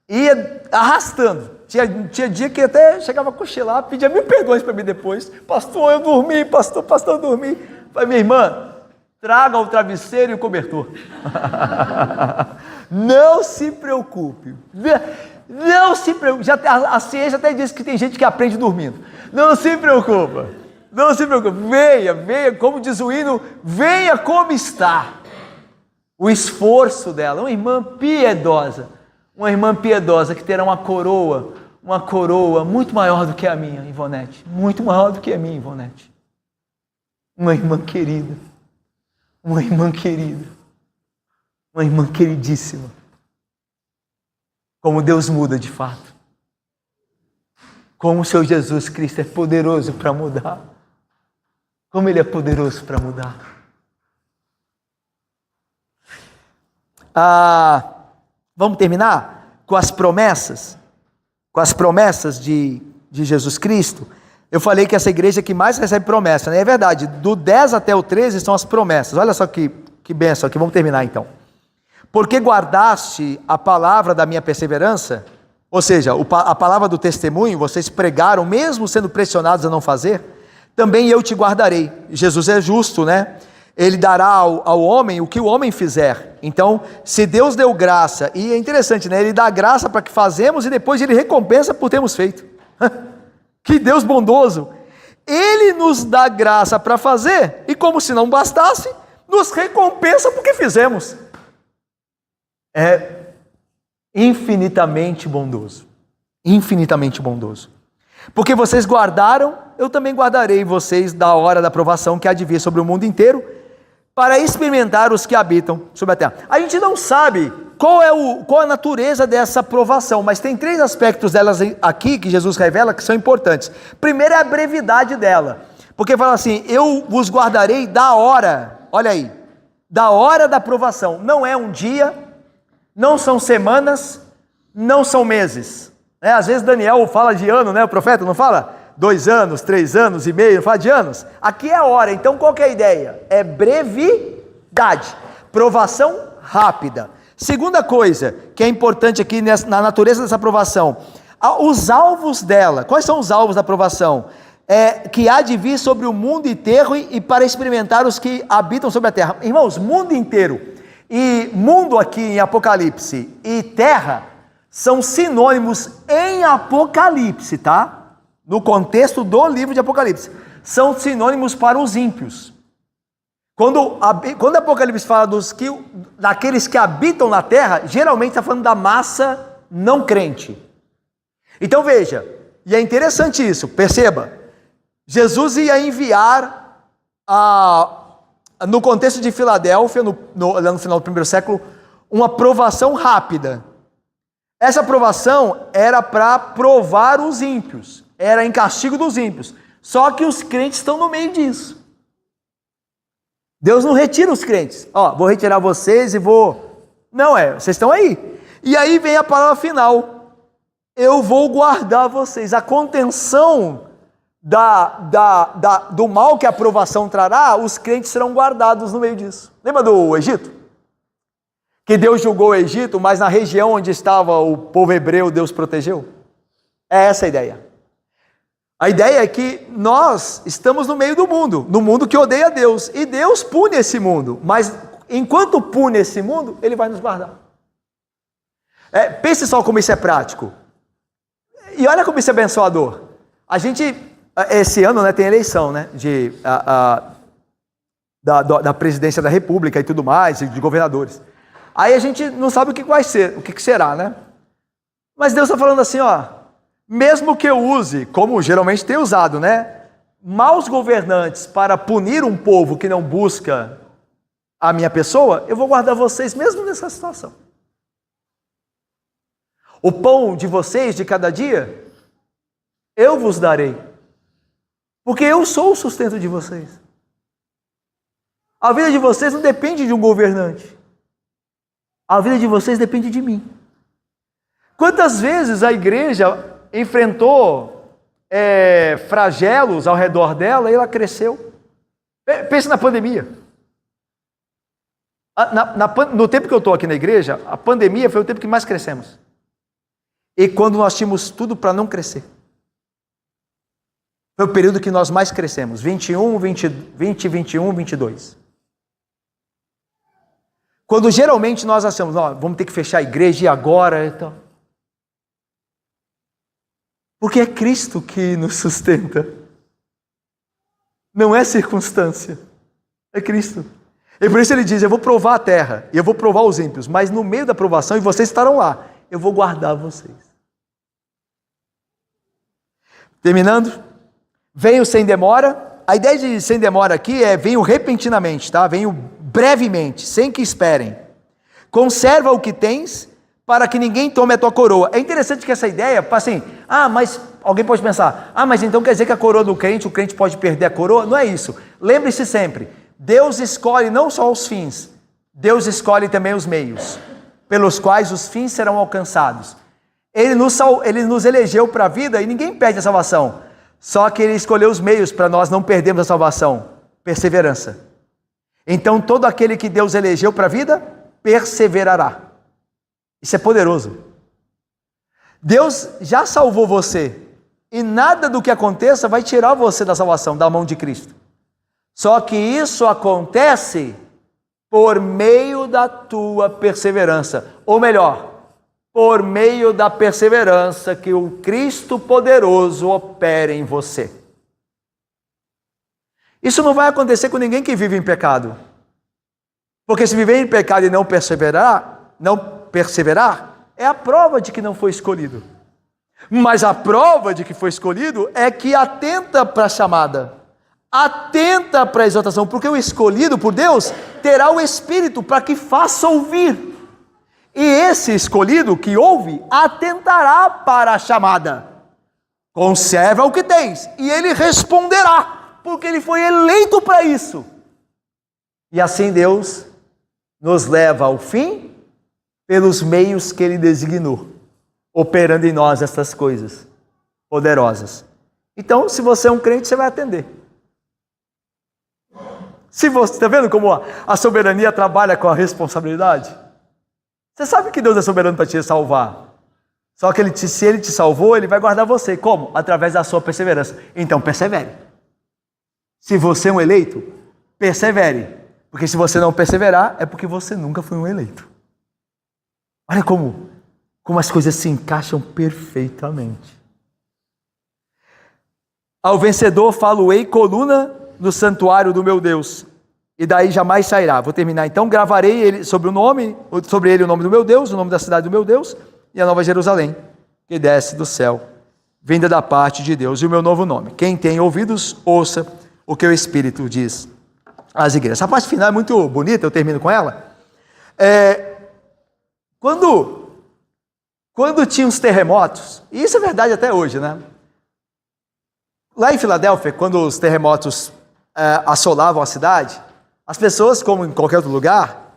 Speaker 1: ia arrastando. Tinha dia que até chegava a cochilar, pedia 1000 perdões para mim depois. Pastor, eu dormi, pastor, eu dormi. Falei: minha irmã, traga o travesseiro e o cobertor. Não se preocupe. Não se preocupe. A ciência até diz que tem gente que aprende dormindo. Não se preocupa. Não se preocupe. Venha, como diz o hino, venha como está. O esforço dela, uma irmã piedosa que terá uma coroa muito maior do que a minha, Ivonete. Muito maior do que a minha, Ivonete. Uma irmã querida. Uma irmã queridíssima. Como Deus muda de fato. Como o Senhor Jesus Cristo é poderoso para mudar. Como Ele é poderoso para mudar. Vamos terminar com as promessas? Com as promessas de Jesus Cristo. Eu falei que essa igreja que mais recebe promessa, né? É verdade, do 10 até o 13 são as promessas. Olha só que bênção aqui, vamos terminar então. Porque guardaste a palavra da minha perseverança, ou seja, a palavra do testemunho, vocês pregaram, mesmo sendo pressionados a não fazer, também eu te guardarei. Jesus é justo, né? Ele dará ao homem o que o homem fizer. Então, se Deus deu graça, e é interessante, né? Ele dá graça para que fazemos e depois ele recompensa por termos feito. Que Deus bondoso! Ele nos dá graça para fazer, e como se não bastasse, nos recompensa porque fizemos. É infinitamente bondoso. Infinitamente bondoso. Porque vocês guardaram, eu também guardarei vocês da hora da provação que há de vir sobre o mundo inteiro, para experimentar os que habitam sobre a terra. A gente não sabe qual a natureza dessa provação, mas tem 3 aspectos delas aqui que Jesus revela que são importantes. Primeiro é a brevidade dela, porque fala assim: eu vos guardarei da hora, olha aí, da hora da provação. Não é um dia, não são semanas, não são meses. Às vezes Daniel fala de ano, né? O profeta não fala 2 anos, 3 anos e meio, não fala de anos. Aqui é hora, então qual que é a ideia? É brevidade, provação rápida. Segunda coisa que é importante aqui na natureza dessa provação, os alvos dela. Quais são os alvos da provação? Que há de vir sobre o mundo inteiro e para experimentar os que habitam sobre a terra. Irmãos, mundo inteiro, e mundo aqui em Apocalipse e terra são sinônimos em Apocalipse, tá? No contexto do livro de Apocalipse, são sinônimos para os ímpios. Quando Apocalipse fala daqueles que habitam na terra, geralmente está falando da massa não crente. Então veja, e é interessante isso, perceba, Jesus ia enviar, no contexto de Filadélfia, lá no final do primeiro século, uma provação rápida. Essa provação era para provar os ímpios, era em castigo dos ímpios, só que os crentes estão no meio disso. Deus não retira os crentes, vou retirar vocês e vou... Não, vocês estão aí. E aí vem a palavra final: eu vou guardar vocês. A contenção do mal que a provação trará, os crentes serão guardados no meio disso. Lembra do Egito? Que Deus julgou o Egito, mas na região onde estava o povo hebreu, Deus protegeu? É essa a ideia. A ideia é que nós estamos no meio do mundo, no mundo que odeia Deus, e Deus pune esse mundo, mas enquanto pune esse mundo, Ele vai nos guardar. Pense só como isso é prático, e olha como isso é abençoador. A gente, esse ano, né, tem eleição, né, da presidência da república e tudo mais, de governadores. Aí a gente não sabe o que vai ser, o que será, né? Mas Deus está falando assim, mesmo que eu use, como geralmente tem usado, né, maus governantes para punir um povo que não busca a minha pessoa, eu vou guardar vocês mesmo nessa situação. O pão de vocês de cada dia, eu vos darei, porque eu sou o sustento de vocês. A vida de vocês não depende de um governante, a vida de vocês depende de mim. Quantas vezes a igreja enfrentou flagelos ao redor dela e ela cresceu? Pense na pandemia. No tempo que eu estou aqui na igreja, a pandemia foi o tempo que mais crescemos. E quando nós tínhamos tudo para não crescer. Foi o período que nós mais crescemos, 21, 20, 21, 22. Quando geralmente nós achamos, vamos ter que fechar a igreja e agora, então. Porque é Cristo que nos sustenta. Não é circunstância, é Cristo. E por isso ele diz, eu vou provar a terra, e eu vou provar os ímpios, mas no meio da provação, e vocês estarão lá, eu vou guardar vocês. Terminando, venho sem demora. A ideia de sem demora aqui é venho repentinamente, tá? Venho brevemente, sem que esperem. Conserva o que tens, para que ninguém tome a tua coroa. É interessante que essa ideia, assim, mas alguém pode pensar, mas então quer dizer que a coroa do crente, o crente pode perder a coroa? Não é isso. Lembre-se sempre, Deus escolhe não só os fins, Deus escolhe também os meios, pelos quais os fins serão alcançados. Ele nos elegeu para a vida e ninguém perde a salvação. Só que Ele escolheu os meios para nós não perdermos a salvação. Perseverança. Então todo aquele que Deus elegeu para a vida, perseverará. Isso é poderoso. Deus já salvou você. E nada do que aconteça vai tirar você da salvação, da mão de Cristo. Só que isso acontece por meio da tua perseverança. Ou melhor, por meio da perseverança que o Cristo poderoso opera em você. Isso não vai acontecer com ninguém que vive em pecado. Porque se viver em pecado e não perseverar, é a prova de que não foi escolhido. Mas a prova de que foi escolhido é que atenta para a chamada, atenta para a exortação, porque o escolhido por Deus terá o Espírito para que faça ouvir. E esse escolhido que ouve, atentará para a chamada. Conserva o que tens, e ele responderá, porque ele foi eleito para isso. E assim Deus nos leva ao fim pelos meios que Ele designou, operando em nós estas coisas poderosas. Então, se você é um crente, você vai atender. Se você está vendo como a soberania trabalha com a responsabilidade? Você sabe que Deus é soberano para te salvar. Só que se Ele te salvou, Ele vai guardar você. Como? Através da sua perseverança. Então, persevere. Se você é um eleito, persevere. Porque se você não perseverar, é porque você nunca foi um eleito. Olha como as coisas se encaixam perfeitamente. Ao vencedor falo-ei coluna no santuário do meu Deus, e daí jamais sairá. Vou terminar então. Gravarei ele sobre ele o nome do meu Deus, o nome da cidade do meu Deus, e a nova Jerusalém, que desce do céu, vinda da parte de Deus, e o meu novo nome. Quem tem ouvidos, ouça o que o Espírito diz às igrejas. Essa parte final é muito bonita, eu termino com ela. Quando tinha os terremotos, e isso é verdade até hoje, né? Lá em Filadélfia, quando os terremotos assolavam a cidade, as pessoas, como em qualquer outro lugar,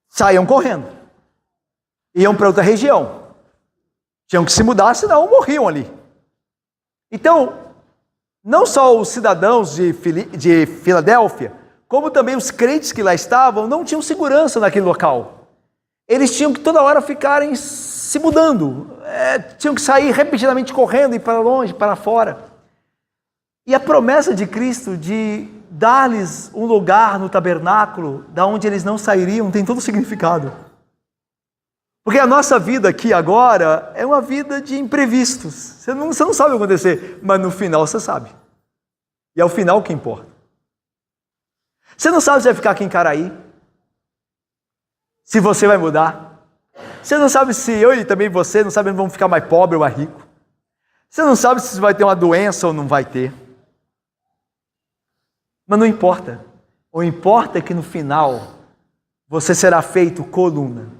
Speaker 1: saíam correndo. Iam para outra região. Tinham que se mudar, senão morriam ali. Então, não só os cidadãos de Filadélfia, como também os crentes que lá estavam, não tinham segurança naquele local. Eles tinham que toda hora ficarem se mudando, tinham que sair repetidamente correndo, ir para longe, para fora. E a promessa de Cristo de dar-lhes um lugar no tabernáculo, da onde eles não sairiam, tem todo o significado. Porque a nossa vida aqui agora é uma vida de imprevistos. Você não sabe o que acontecer, mas no final você sabe. E é o final que importa. Você não sabe se vai ficar aqui em Caraí, se você vai mudar. Você não sabe se eu e também você não sabemos se vamos ficar mais pobre ou mais rico. Você não sabe se vai ter uma doença ou não vai ter. Mas não importa. O importa é que no final você será feito coluna.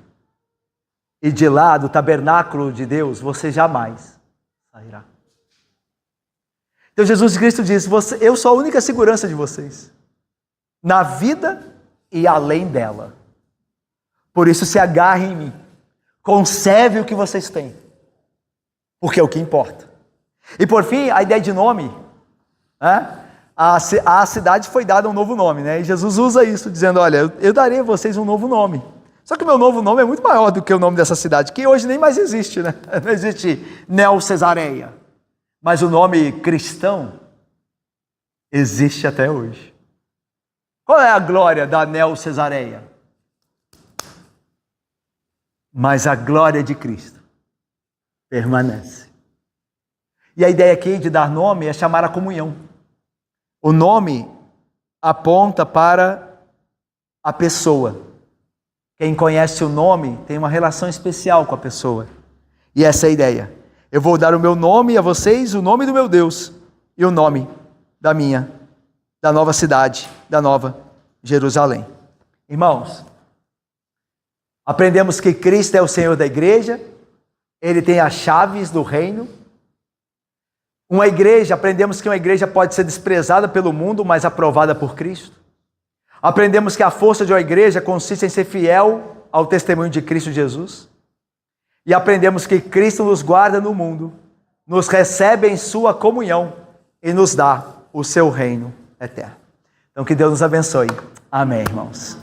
Speaker 1: E de lá do tabernáculo de Deus você jamais sairá. Então Jesus Cristo diz: eu sou a única segurança de vocês, na vida e além dela. Por isso se agarre em mim, conserve o que vocês têm, porque é o que importa. E por fim, a ideia de nome, né? A cidade foi dada um novo nome, né? E Jesus usa isso, dizendo: olha, eu darei a vocês um novo nome. Só que o meu novo nome é muito maior do que o nome dessa cidade, que hoje nem mais existe, né? Não existe Neo-Cesareia. Mas o nome cristão existe até hoje. Qual é a glória da Neo-Cesareia? Mas a glória de Cristo permanece. E a ideia aqui de dar nome é chamar a comunhão. O nome aponta para a pessoa. Quem conhece o nome tem uma relação especial com a pessoa. E essa é a ideia. Eu vou dar o meu nome a vocês, o nome do meu Deus, e o nome da nova cidade, da nova Jerusalém. Irmãos, aprendemos que Cristo é o Senhor da igreja, Ele tem as chaves do reino. Aprendemos que uma igreja pode ser desprezada pelo mundo, mas aprovada por Cristo. Aprendemos que a força de uma igreja consiste em ser fiel ao testemunho de Cristo Jesus. E aprendemos que Cristo nos guarda no mundo, nos recebe em sua comunhão e nos dá o seu reino eterno. Então que Deus nos abençoe. Amém, irmãos.